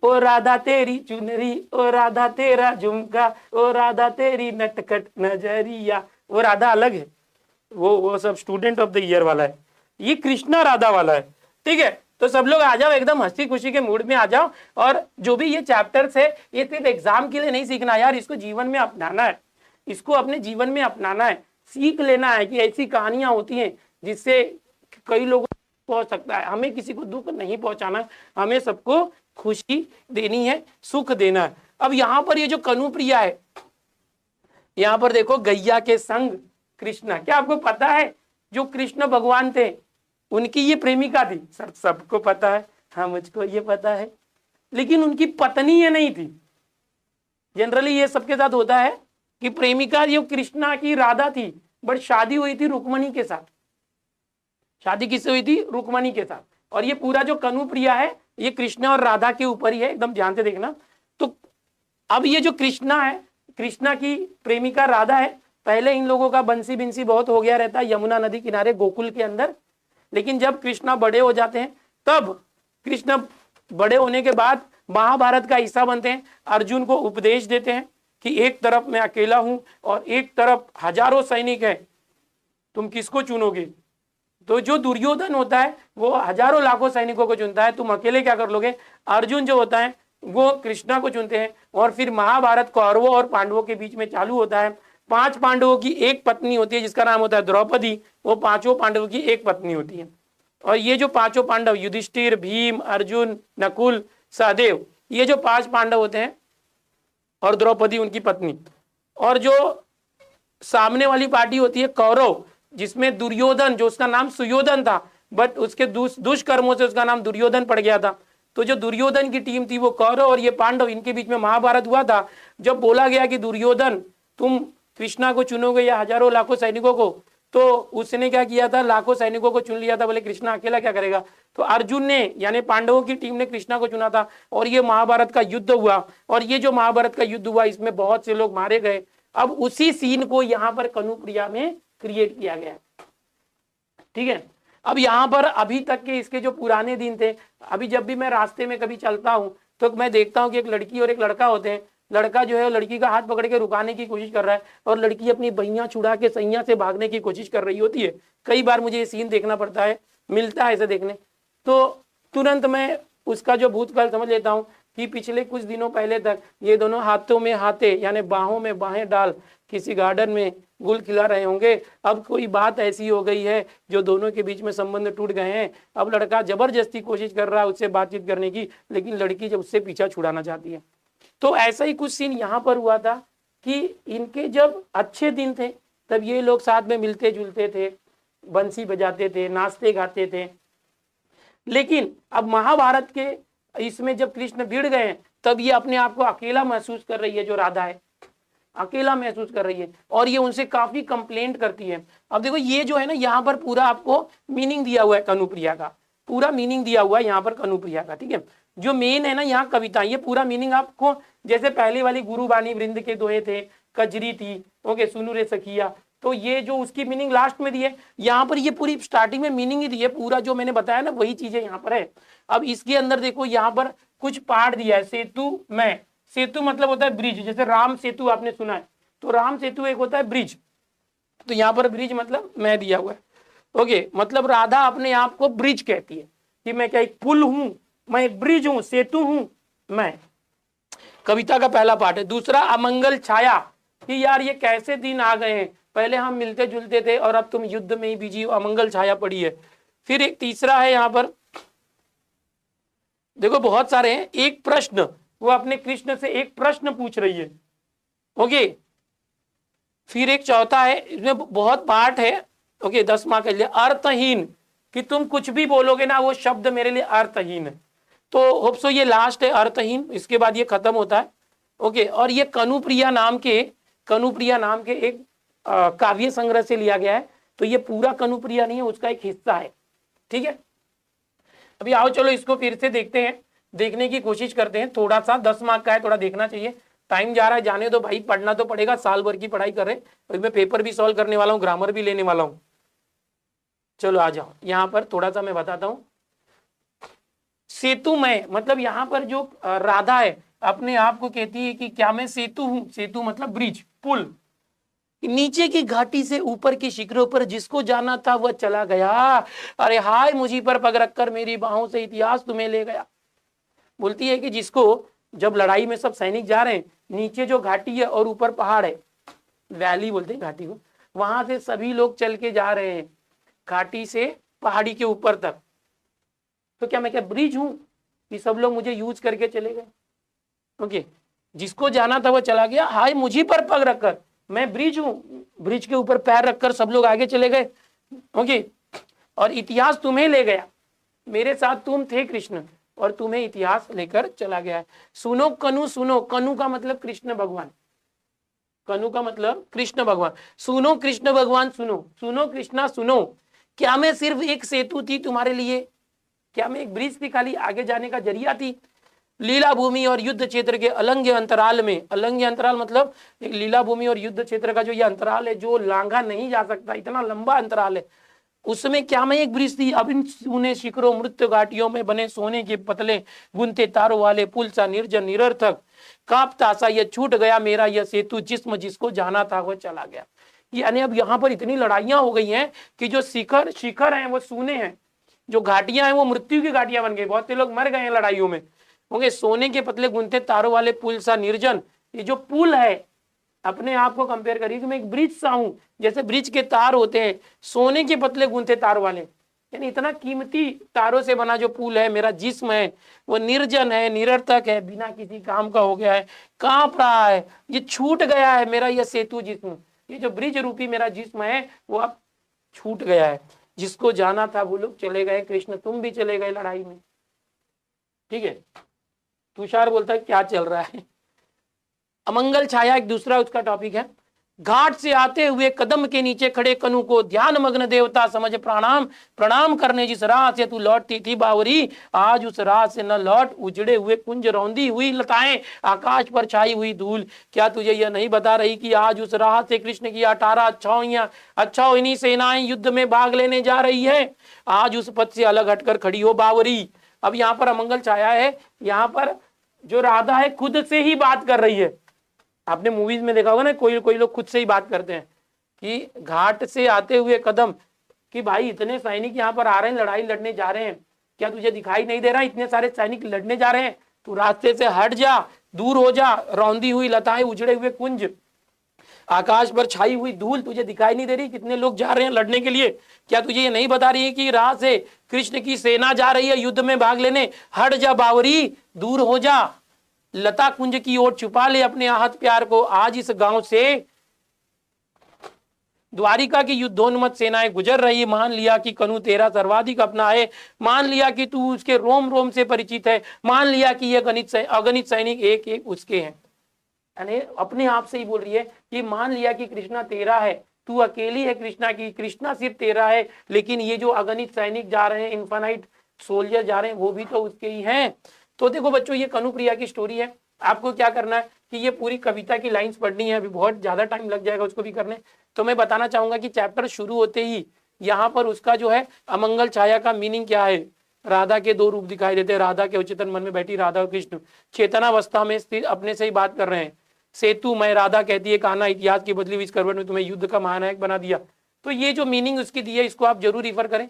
ओ राधा तेरी चुनरी, ओ राधा तेरा झुमका, ओ राधा तेरी नटखट नजरिया, वो राधा अलग है, वो सब स्टूडेंट ऑफ द ईयर वाला है। ये कृष्णा राधा वाला है। ठीक है, तो सब लोग आ जाओ, एकदम हंसी खुशी के मूड में आ जाओ। और जो भी ये चैप्टर्स है, ये सिर्फ एग्जाम के लिए नहीं सीखना यार, इसको जीवन में अपनाना है, इसको अपने जीवन में अपनाना है, सीख लेना है कि ऐसी कहानियां होती हैं जिससे कई लोगों को पहुंच सकता है। हमें किसी को दुख नहीं पहुंचाना, हमें सबको खुशी देनी है, सुख देना है। अब यहाँ पर ये जो कनुप्रिया है, यहाँ पर देखो, गैया के संग कृष्णा, क्या आपको पता है जो कृष्ण भगवान थे उनकी ये प्रेमिका थी? सर सबको पता है, हाँ मुझको ये पता है, लेकिन उनकी पत्नी ये नहीं थी। जनरली ये सबके साथ होता है कि प्रेमिका जो कृष्णा की राधा थी, बट शादी हुई थी रुक्मणी के साथ। शादी किससे हुई थी? रुक्मणी के साथ। और ये पूरा जो कनुप्रिया है ये कृष्णा और राधा के ऊपर ही है, एकदम ध्यान से देखना। तो अब ये जो कृष्णा है, कृष्णा की प्रेमिका राधा है। पहले इन लोगों का बंसी बिंसी बहुत हो गया रहता है यमुना नदी किनारे गोकुल के अंदर। लेकिन जब कृष्णा बड़े हो जाते हैं, तब कृष्ण बड़े होने के बाद महाभारत का हिस्सा बनते हैं। अर्जुन को उपदेश देते हैं कि एक तरफ मैं अकेला हूं और एक तरफ हजारों सैनिक हैं, तुम किसको चुनोगे? तो जो दुर्योधन होता है वो हजारों लाखों सैनिकों को चुनता है, तुम अकेले क्या कर लोगे? अर्जुन जो होता है वो कृष्णा को चुनते हैं। और फिर महाभारत कौरवों और पांडवों के बीच में चालू होता है। 5 पांडवों की एक पत्नी होती है जिसका नाम होता है द्रौपदी, वो 5 पांडवों की एक पत्नी होती है। और ये जो 5 पांडव, युधिष्ठिर, भीम, अर्जुन, नकुल, सहदेव, ये जो 5 पांडव होते हैं और द्रौपदी उनकी पत्नी। और जो सामने वाली पार्टी होती है कौरव, जिसमें दुर्योधन, जो उसका नाम सुयोधन था बट उसके दुष्कर्मों से उसका नाम दुर्योधन पड़ गया था। तो जो दुर्योधन की टीम थी वो कौरव और ये पांडव, इनके बीच में महाभारत हुआ था। जब बोला गया कि दुर्योधन तुम कृष्णा को चुनोगे या हजारों लाखों सैनिकों को, तो उसने क्या किया था? लाखों सैनिकों को चुन लिया था। बोले कृष्णा अकेला क्या करेगा? तो अर्जुन ने, यानी पांडवों की टीम ने कृष्णा को चुना था और ये महाभारत का युद्ध हुआ। और ये जो महाभारत का युद्ध हुआ इसमें बहुत से लोग मारे गए। अब उसी सीन को यहाँ पर कनुप्रिया में क्रिएट किया गया। ठीक है, अब यहाँ पर अभी तक के इसके जो पुराने दिन थे, अभी जब भी मैं रास्ते में कभी चलता हूँ तो मैं देखता हूँ कि एक लड़की और एक लड़का होते हैं। लड़का जो है लड़की का हाथ पकड़ के रुकाने की कोशिश कर रहा है और लड़की अपनी बहियां छुड़ा के सैया से भागने की कोशिश कर रही होती है। कई बार मुझे ये सीन देखना पड़ता है, मिलता है ऐसे देखने, तो तुरंत मैं उसका जो भूतकाल समझ लेता हूँ कि पिछले कुछ दिनों पहले तक ये दोनों हाथों में हाथे यानी बाहों में बाहें डाल किसी गार्डन में गुल खिला रहे होंगे। अब कोई बात ऐसी हो गई है जो दोनों के बीच में संबंध टूट गए हैं। अब लड़का जबरदस्ती कोशिश कर रहा है उससे बातचीत करने की, लेकिन लड़की जब उससे पीछा छुड़ाना चाहती है। तो ऐसा ही कुछ सीन यहाँ पर हुआ था कि इनके जब अच्छे दिन थे तब ये लोग साथ में मिलते जुलते थे, बंसी बजाते थे, नाचते गाते थे। लेकिन अब महाभारत के इसमें जब कृष्ण भिड़ गए तब ये अपने आप को अकेला महसूस कर रही है, जो राधा है अकेला महसूस कर रही है और ये उनसे काफी कंप्लेंट करती है। अब देखो ये जो है ना, यहाँ पर पूरा आपको मीनिंग दिया हुआ है कनुप्रिया का, पूरा मीनिंग दिया हुआ है यहाँ पर कनुप्रिया का। ठीक है, जो मेन है ना यहाँ कविता, ये पूरा मीनिंग आपको, जैसे पहले वाली गुरुबानी वृंद के दोहे थे, कजरी थी, ओके, सुनु रे सखिया, तो ये जो उसकी मीनिंग लास्ट में दी है, यहाँ पर ये पूरी स्टार्टिंग में मीनिंग ही दी है। पूरा जो मैंने बताया ना वही चीजें यहाँ पर है। अब इसके अंदर देखो यहाँ पर कुछ पार्ट दिया है, सेतु में, सेतु मतलब होता है ब्रिज, जैसे राम सेतु आपने सुना है, तो राम सेतु एक होता है ब्रिज, तो यहाँ पर ब्रिज मतलब मैं दिया हुआ है। ओके, मतलब राधा अपने आप को ब्रिज कहती है कि मैं क्या एक पुल हूं, मैं एक ब्रिज हूं, सेतु हूं मैं। कविता का पहला पार्ट है। दूसरा अमंगल छाया, कि यार ये कैसे दिन आ गए हैं, पहले हम मिलते जुलते थे और अब तुम युद्ध में ही बिजी हो, अमंगल छाया पड़ी है। फिर एक तीसरा है यहाँ पर, देखो बहुत सारे हैं, एक प्रश्न, वो अपने कृष्ण से एक प्रश्न पूछ रही है। ओके, फिर एक चौथा है, इसमें बहुत पार्ट है। ओके, 10 मार्क के लिए अर्थहीन, कि तुम कुछ भी बोलोगे ना वो शब्द मेरे लिए अर्थहीन है। तो होप सो ये लास्ट है अर्थहीन, इसके बाद ये खत्म होता है। ओके, और ये कनुप्रिया नाम के एक काव्य संग्रह से लिया गया है, तो ये पूरा कनुप्रिया नहीं है, उसका एक हिस्सा है। ठीक है, अभी आओ चलो इसको फिर से देखते हैं, देखने की कोशिश करते हैं। थोड़ा सा 10 मार्क का है, थोड़ा देखना चाहिए, टाइम जा रहा है, जाने दो भाई, पढ़ना तो पड़ेगा, साल भर की पढ़ाई कर रहे हैं, मैं पेपर भी सॉल्व करने वाला हूँ, ग्रामर भी लेने वाला हूँ। चलो आ जाओ, यहाँ पर थोड़ा सा मैं बताता हूँ। सेतु में मतलब यहाँ पर जो राधा है अपने आप को कहती है कि क्या मैं सेतु हूँ, सेतु मतलब ब्रिज, पुल, नीचे की घाटी से ऊपर की शिखरों पर जिसको जाना था वह चला गया, अरे हाय मुझी पर पग रखकर मेरी बाहों से इतिहास तुम्हें ले गया। बोलती है कि जिसको, जब लड़ाई में सब सैनिक जा रहे हैं, नीचे जो घाटी है और ऊपर पहाड़ है, वैली बोलते हैं घाटी को, वहां से सभी लोग चल के जा रहे हैं घाटी से पहाड़ी के ऊपर तक, तो क्या मैं क्या ब्रिज हूं कि सब लोग मुझे यूज करके चले गए। ओके, जिसको जाना था वह चला गया, हाय मुझी पर पग रखकर, मैं ब्रिज हूं, ब्रिज के ऊपर पैर रखकर सब लोग आगे चले गए। ओके, और इतिहास तुम्हें ले गया, मेरे साथ तुम थे कृष्ण और तुम्हें इतिहास लेकर चला गया है। सुनो कनु सुनो, कनु का मतलब कृष्ण भगवान, कनु का मतलब कृष्ण भगवान, सुनो कृष्ण भगवान सुनो, सुनो कृष्णा सुनो, क्या मैं सिर्फ एक सेतु थी तुम्हारे लिए, क्या मैं एक ब्रिज थी, खाली आगे जाने का जरिया थी। लीला भूमि और युद्ध क्षेत्र के अलंघ्य अंतराल में, अलंघ्य अंतराल मतलब एक लीला भूमि और युद्ध क्षेत्र का जो ये अंतराल है जो लांघा नहीं जा सकता, इतना लंबा अंतराल है, उसमें क्या मैं एक ब्रिज थी। अब इन सुने शिखरों मृत्यु घाटियों में बने सोने के पतले गुंथे तारों वाले पुल सा निर्जन निरर्थक कांपता सा यह छूट गया मेरा यह सेतु, जिस्म जिसको जाना था वह चला गया। यानी अब यहाँ पर इतनी लड़ाइयां हो गई हैं कि जो शिखर हैं वो सोने हैं, जो घाटियां हैं वो मृत्यु की घाटियां बन गई, बहुत से लोग मर गए हैं लड़ाइयों में। होंगे सोने के पतले गुंथे तारों वाले पुल सा निर्जन, ये जो पुल है अपने आप को कंपेयर करिए कि मैं एक ब्रिज सा हूं, जैसे ब्रिज के तार होते हैं सोने के पतले गुंथे तार वाले, यानी इतना कीमती तारों से बना जो पुल है, मेरा जिस्म है वो निर्जन है, निरर्थक है, बिना किसी काम का हो गया है, कांप रहा है, ये छूट गया है मेरा यह सेतु जिस्म, ये जो ब्रिज रूपी मेरा जिस्म है वो अब छूट गया है। जिसको जाना था वो लोग चले गए, कृष्ण तुम भी चले गए लड़ाई में। ठीक है, तुषार बोलता है क्या चल रहा है। अमंगल छाया एक दूसरा उसका टॉपिक है। घाट से आते हुए कदम के नीचे खड़े कनु को ध्यान मग्न देवता समझ प्रणाम प्रणाम करने, जिस राह से तू लौटती थी बावरी आज उस राह से न लौट, उजड़े हुए कुंज रौंदी हुई लताएं आकाश पर छाई हुई धूल, क्या तुझे यह नहीं बता रही कि आज उस राह से कृष्ण की 18 अच्छाओं सेनाएं युद्ध में भाग लेने जा रही है, आज उस पथ से अलग हटकर खड़ी हो बावरी। अब यहाँ पर अमंगल छाया है, यहाँ पर जो राधा है खुद से ही बात कर रही है। आपने मूवीज में देखा होगा ना, कोई लोग खुद से ही बात करते हैं कि घाट से आते हुए कदम, कि भाई इतने सैनिक यहाँ पर आ रहे हैं, लड़ाई लड़ने जा रहे हैं, क्या तुझे दिखाई नहीं दे रहा इतने सारे सैनिक लड़ने जा रहे हैं, तू रास्ते से हट जा, दूर हो जा। रौंदी हुई लताएं, उजड़े हुए कुंज, आकाश पर छाई हुई धूल तुझे दिखाई नहीं दे रही? कितने लोग जा रहे हैं लड़ने के लिए, क्या तुझे ये नहीं बता रही है कि राह से कृष्ण की सेना जा रही है युद्ध में भाग लेने? हट जा बावरी, दूर हो जा, लता कुंज की ओर छुपा ले अपने आहत प्यार को। आज इस गांव से द्वारिका की युद्धोन्मत्त सेनाएं गुजर रही, मान लिया कि कनु तेरा सर्वाधिक अपना है, मान लिया कि तू उसके रोम रोम से परिचित है, मान लिया कि ये अगणित सैनिक एक एक उसके हैं। यानी अपने आप से ही बोल रही है कि मान लिया कि कृष्णा तेरा है, तू अकेली है कृष्णा की, कृष्णा सिर्फ तेरा है, लेकिन ये जो अगणित सैनिक जा रहे हैं, इन्फानाइट सोल्जर जा रहे हैं, वो भी तो उसके ही हैं। तो देखो बच्चों, ये कनुप्रिया की स्टोरी है। आपको क्या करना है कि ये पूरी कविता की लाइंस पढ़नी है, अभी बहुत ज्यादा टाइम लग जाएगा उसको भी करने। तो मैं बताना चाहूंगा कि चैप्टर शुरू होते ही यहाँ पर उसका जो है अमंगल छाया का मीनिंग क्या है। राधा के दो रूप दिखाई देते हैं, राधा के उच्चतन मन में बैठी राधा और कृष्ण चेतनावस्था में स्थित अपने से ही बात कर रहे हैं। सेतु मैं राधा कहती है, कान्हा इतिहास की बदली हुई इस करवट में तुम्हें युद्ध का महानायक बना दिया। तो ये जो मीनिंग उसकी दी है, इसको आप जरूर रिफर करें।